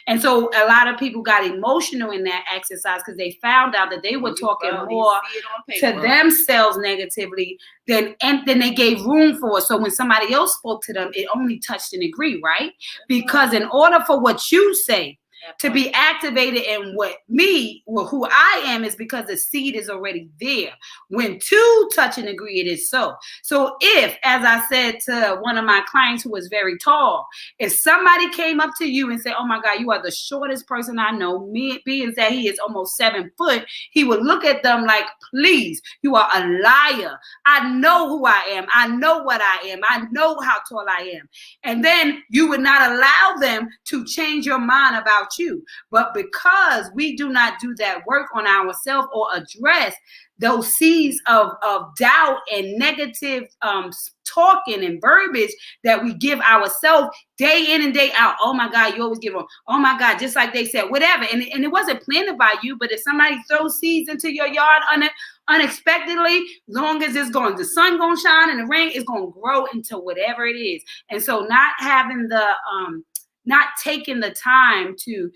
And so a lot of people got emotional in that exercise because they found out that they were talking more to themselves negatively than they gave room for. So when somebody else spoke to them, it only touched and agreed, right? Because in order for what you say to be activated in who I am, is because the seed is already there. When 2 touch and agree, it is so. So if, as I said to one of my clients who was very tall, if somebody came up to you and said, oh my God, you are the shortest person I know, me being that he is almost 7 foot, he would look at them like, please, you are a liar. I know who I am. I know what I am. I know how tall I am. And then you would not allow them to change your mind about you. But because we do not do that work on ourselves or address those seeds of doubt and negative talking and verbiage that we give ourselves day in and day out. Oh my God, you always give them, oh my God, just like they said, whatever. And it wasn't planted by you, but if somebody throws seeds into your yard unexpectedly, long as it's going, the sun gonna shine and the rain is gonna grow into whatever it is. And so not having not taking the time to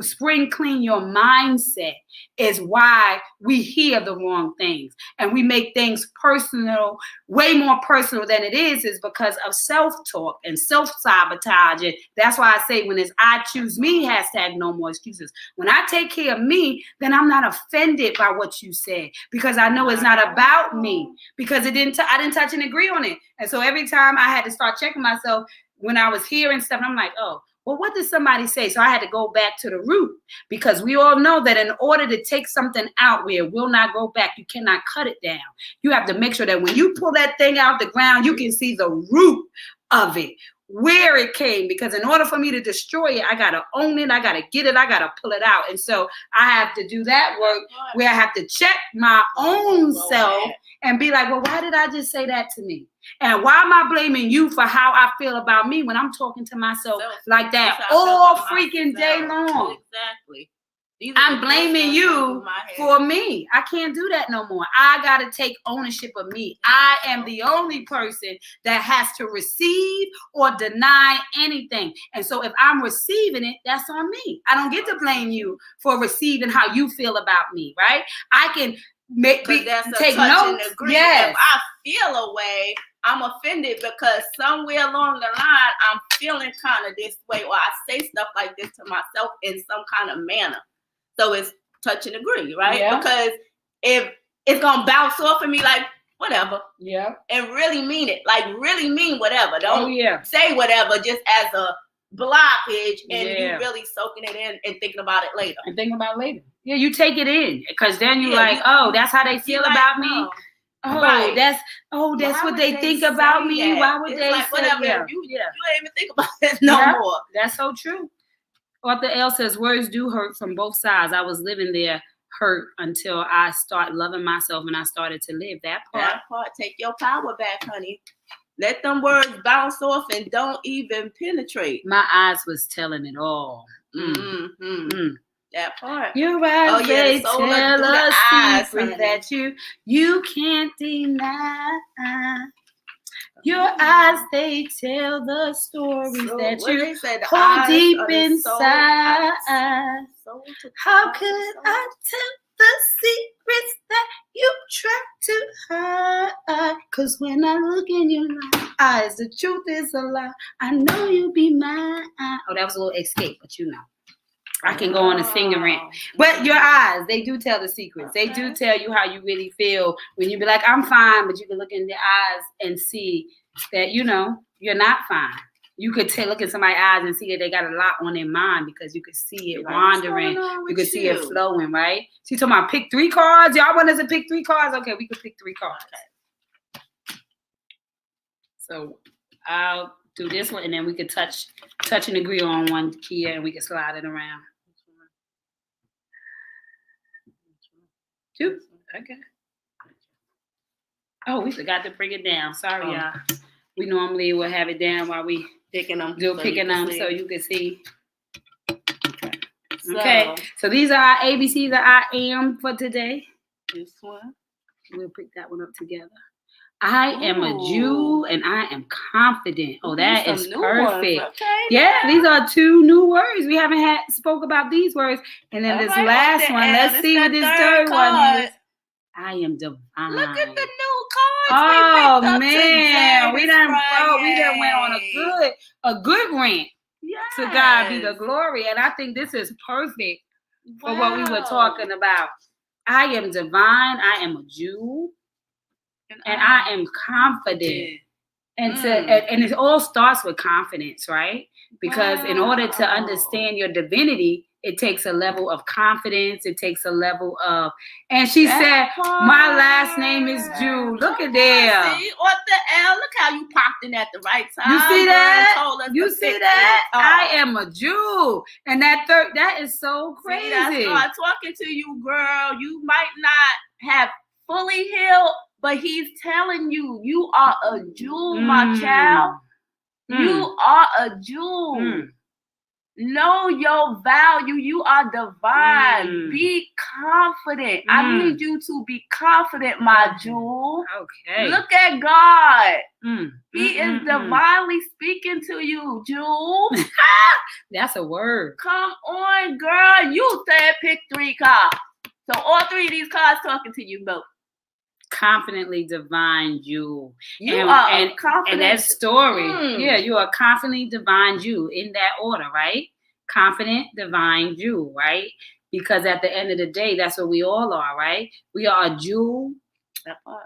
spring clean your mindset is why we hear the wrong things and we make things personal, way more personal than it is because of self-talk and self-sabotage. And that's why I say when it's I choose me, hashtag no more excuses. When I take care of me, then I'm not offended by what you said because I know it's not about me because I didn't touch and agree on it. And so every time I had to start checking myself when I was hearing stuff, I'm like, oh, well, what did somebody say? So I had to go back to the root because we all know that in order to take something out where it will not go back, you cannot cut it down. You have to make sure that when you pull that thing out the ground, you can see the root of it. where it came, because in order for me to destroy it, I gotta own it, I gotta get it, I gotta pull it out. And so I have to do that work where I have to check my own self and be like, well, why did I just say that to me? And why am I blaming you for how I feel about me when I'm talking to myself like that all freaking day long? Exactly. I'm blaming you for me. I can't do that no more. I got to take ownership of me. I am the only person that has to receive or deny anything. And so if I'm receiving it, that's on me. I don't get to blame you for receiving how you feel about me, right? I can take notes. Yes. If I feel a way, I'm offended because somewhere along the line, I'm feeling kind of this way, or I say stuff like this to myself in some kind of manner. So it's touch and agree, right? Yeah. Because if it's going to bounce off of me like, whatever. Yeah. And really mean it. Like, really mean whatever. Don't say whatever just as a blockage and you really soaking it in and thinking about it later. Yeah, you take it in because then you're that's how they feel about me. That's what they think about me. Why would they say whatever? Yeah. You ain't even think about it no more. That's so true. Author L says, words do hurt from both sides. I was living there hurt until I start loving myself and I started to live that part. That part. Take your power back, honey. Let them words bounce off and don't even penetrate. My eyes was telling it all. That part. Your eyes, they tell us secrets that you can't deny. Your eyes, they tell the stories that you hold deep inside. How could I tell the secrets that you try to hide? 'Cause when I look in your eyes, the truth is a lie. I know you'll be mine. Oh, that was a little escape, but you know. I can go on a singing rant. But your eyes, they do tell the secrets. They do tell you how you really feel when you be like, I'm fine, but you can look in their eyes and see that, you're not fine. You could look in somebody's eyes and see that they got a lot on their mind because you could see it wandering. You could see it flowing, right? So you talking about pick 3 cards? Y'all want us to pick 3 cards? Okay, we could pick 3 cards. Okay. So I'll do this one and then we could touch and agree on one key and we can slide it around. 2. Okay. Oh, we forgot to bring it down. Sorry, y'all. We normally will have it down while we picking them so you can see. Okay. So these are our ABCs of I am for today. This one. We'll pick that one up together. I am a Jew and I am confident. Oh, that is perfect. Okay, yeah, these are 2 new words. We haven't spoke about these words. And then this last one, let's see what this third one is. I am divine. Look at the new cards. Oh man, we done went on a good rant. Yes. To God be the glory. And I think this is perfect for what we were talking about. I am divine. I am a Jew. And I am confident. And it all starts with confidence, right? Because in order to understand your divinity, it takes a level of confidence. It takes a level of, and she said, my last name is Jew. Look at there. See, Author L, look how you popped in at the right time. You see that? You see that? I am a Jew. And that is so crazy. See, I start talking to you, girl. You might not have fully healed, but he's telling you, you are a Jew, my child. You are a Jew. Know your value. You are divine. Be confident. I need you to be confident, my Jew. Okay. Look at God. He is divinely speaking to you, Jew. That's a word. Come on, girl. You said pick 3 cards. So all 3 of these cards talking to you both. Confidently divine Jew. You are confident. And that story. Yeah, you are confidently divine Jew in that order, right? Confident divine Jew, right? Because at the end of the day, that's what we all are, right? We are a Jew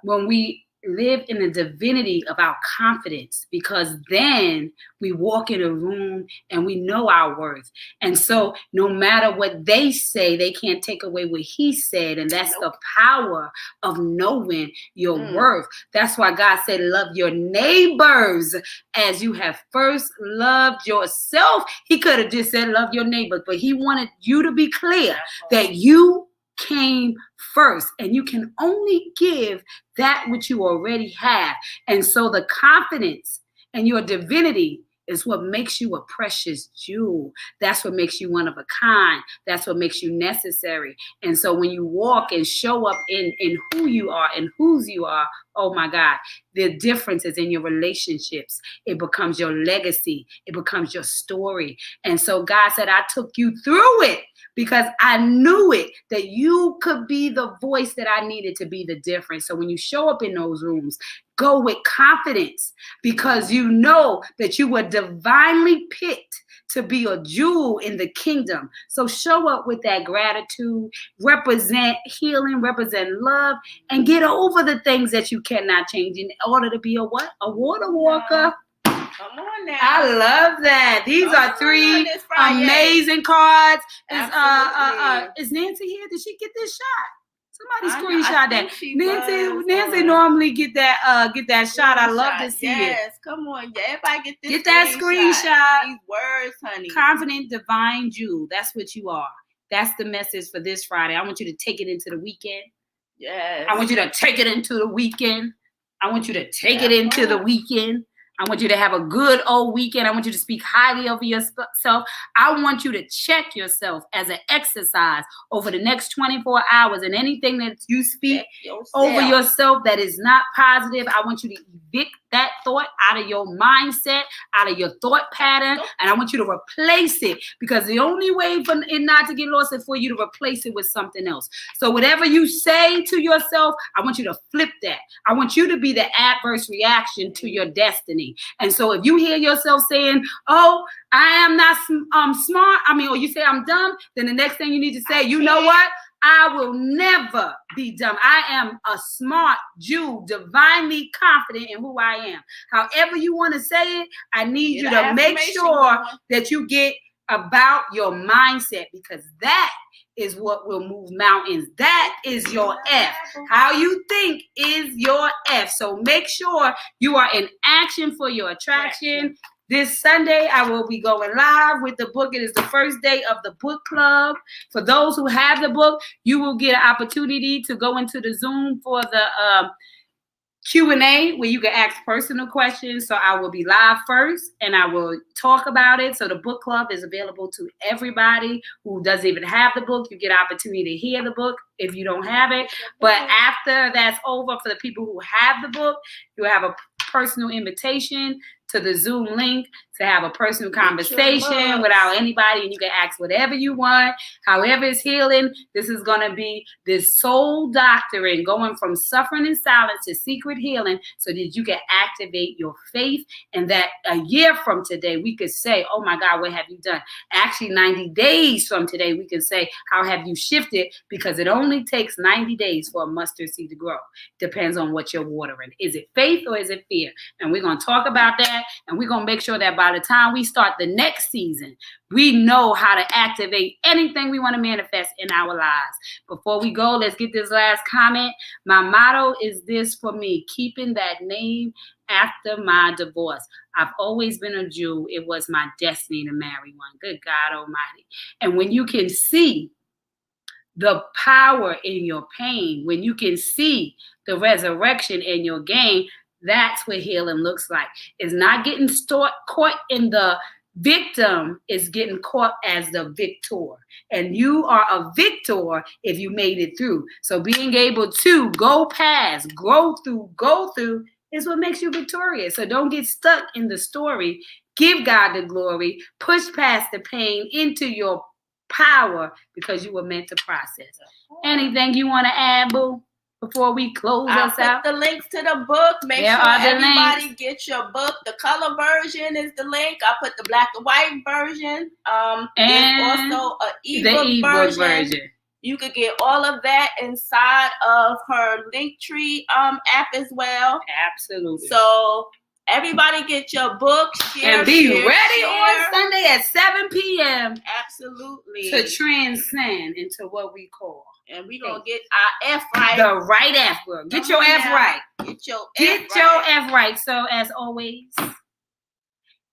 when we live in the divinity of our confidence, because then we walk in a room and we know our worth. And so no matter what they say, they can't take away what he said. And that's the power of knowing your worth. That's why God said, love your neighbors as you have first loved yourself. He could have just said, love your neighbors, but he wanted you to be clear that you came first, and you can only give that which you already have. And so the confidence and your divinity is what makes you a precious jewel. That's what makes you one of a kind. That's what makes you necessary. And so when you walk and show up in who you are and whose you are, oh my God, the difference is in your relationships. It becomes your legacy. It becomes your story. And so God said, I took you through it because I knew it, that you could be the voice that I needed to be the difference. So when you show up in those rooms, go with confidence, because you know that you were divinely picked to be a jewel in the kingdom. So show up with that gratitude, represent healing, represent love, and get over the things that you cannot change in order to be a what? A water walker. Come on now. I love that. These are 3 amazing cards. Is Nancy here? Did she get this shot? Somebody screenshot that. Nancy normally get that shot. I love to see it. Yes, come on. Yeah, everybody get that screenshot. These words, honey. Confident divine jewel. That's what you are. That's the message for this Friday. I want you to take it into the weekend. Yes. I want you to take it into the weekend. I want you to take it into the weekend. I want you to have a good old weekend. I want you to speak highly over yourself. I want you to check yourself as an exercise over the next 24 hours. And anything that you speak over yourself that is not positive, I want you to evict that thought out of your mindset, out of your thought pattern. And I want you to replace it, because the only way for it not to get lost is for you to replace it with something else. So whatever you say to yourself, I want you to flip that. I want you to be the adverse reaction to your destiny. And so if you hear yourself saying, oh, I am not smart, or you say I'm dumb, then the next thing you need to say, you know what? I will never be dumb. I am a smart Jew, divinely confident in who I am. However you want to say it, I need you to make sure that you get about your mindset, because that is what will move mountains. That is your F. How you think is your F. So make sure you are in action for your attraction. This Sunday, I will be going live with the book. It is the first day of the book club. For those who have the book, you will get an opportunity to go into the Zoom for the Q&A, where you can ask personal questions. So I will be live first and I will talk about it. So the book club is available to everybody who doesn't even have the book. You get an opportunity to hear the book if you don't have it. But after that's over, for the people who have the book, you have a personal invitation to the Zoom link to have a personal conversation without anybody, and you can ask whatever you want. However it's healing, this is going to be this soul doctrine, going from suffering in silence to secret healing, so that you can activate your faith, and that a year from today we could say, oh my God, what have you done? Actually 90 days from today we can say, how have you shifted? Because it only takes 90 days for a mustard seed to grow. Depends on what you're watering. Is it faith or is it fear? And we're going to talk about that, and we're going to make sure that by the time we start the next season, we know how to activate anything we want to manifest in our lives. Before we go, let's get this last comment. My motto is this for me: keeping that name after my divorce. I've always been a Jew. It was my destiny to marry one. Good God Almighty. And when you can see the power in your pain, when you can see the resurrection in your gain, that's what healing looks like. It's not getting caught in the victim, it's getting caught as the victor. And you are a victor if you made it through. So being able to go past, go through is what makes you victorious. So don't get stuck in the story. Give God the glory. Push past the pain into your power, because you were meant to process. Anything you want to add, boo? Before we close us out, the links to the book. Make sure everybody get your book. The color version is the link. I put the black and white version. And there's also an ebook version. You could get all of that inside of her Linktree app as well. Absolutely. So everybody get your book, share, and be share, ready share. on Sunday at 7 p.m. Absolutely. to transcend into what we call. And we gonna get our F right. The right F word. Get your F right. Get your F right. So as always,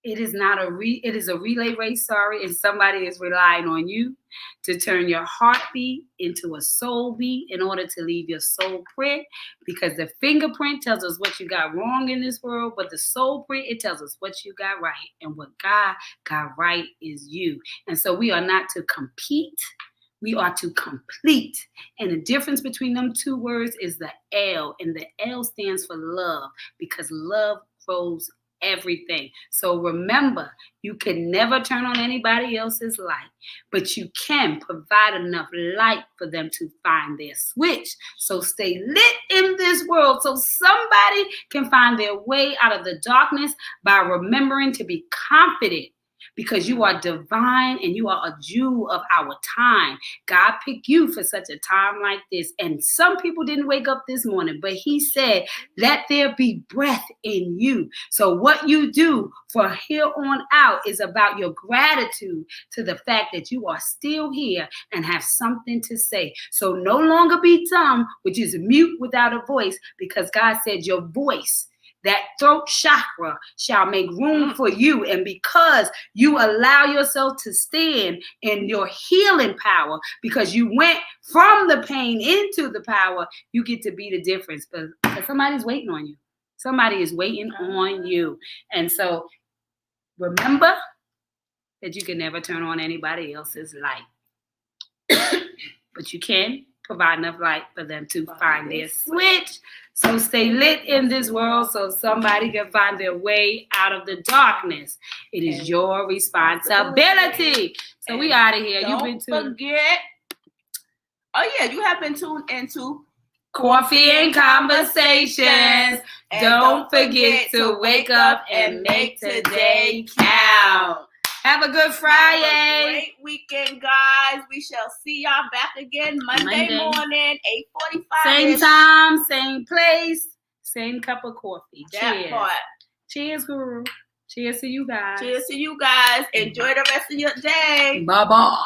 it is it is a relay race, and somebody is relying on you to turn your heartbeat into a soul beat in order to leave your soul print, because the fingerprint tells us what you got wrong in this world, but the soul print, it tells us what you got right, and what God got right is you. And so we are not to compete, we are to complete. And the difference between them two words is the L, and the L stands for love, because love grows everything. So remember, you can never turn on anybody else's light, but you can provide enough light for them to find their switch. So stay lit in this world so somebody can find their way out of the darkness by remembering to be confident, because you are divine and you are a jewel of our time. God picked you for such a time like this. And some people didn't wake up this morning, but he said, let there be breath in you. So what you do for here on out is about your gratitude to the fact that you are still here and have something to say. So no longer be dumb, which is mute without a voice, because God said your voice, that throat chakra, shall make room for you. And because you allow yourself to stand in your healing power, because you went from the pain into the power, you get to be the difference. But somebody's waiting on you. Somebody is waiting on you. And so remember that you can never turn on anybody else's light. But you can provide enough light for them to find their switch. So stay lit in this world so somebody can find their way out of the darkness. It is your responsibility. So we out of here. Don't forget. Oh yeah, you have been tuned into Coffee and Conversations. And don't forget to wake up and make today count. Have a good Friday. Have a great weekend, guys. We shall see y'all back again Monday morning, 8:45. Same time, same place, same cup of coffee. That Cheers. part. Cheers, Guru. Cheers to you guys. Cheers to you guys. Enjoy the rest of your day. Bye-bye.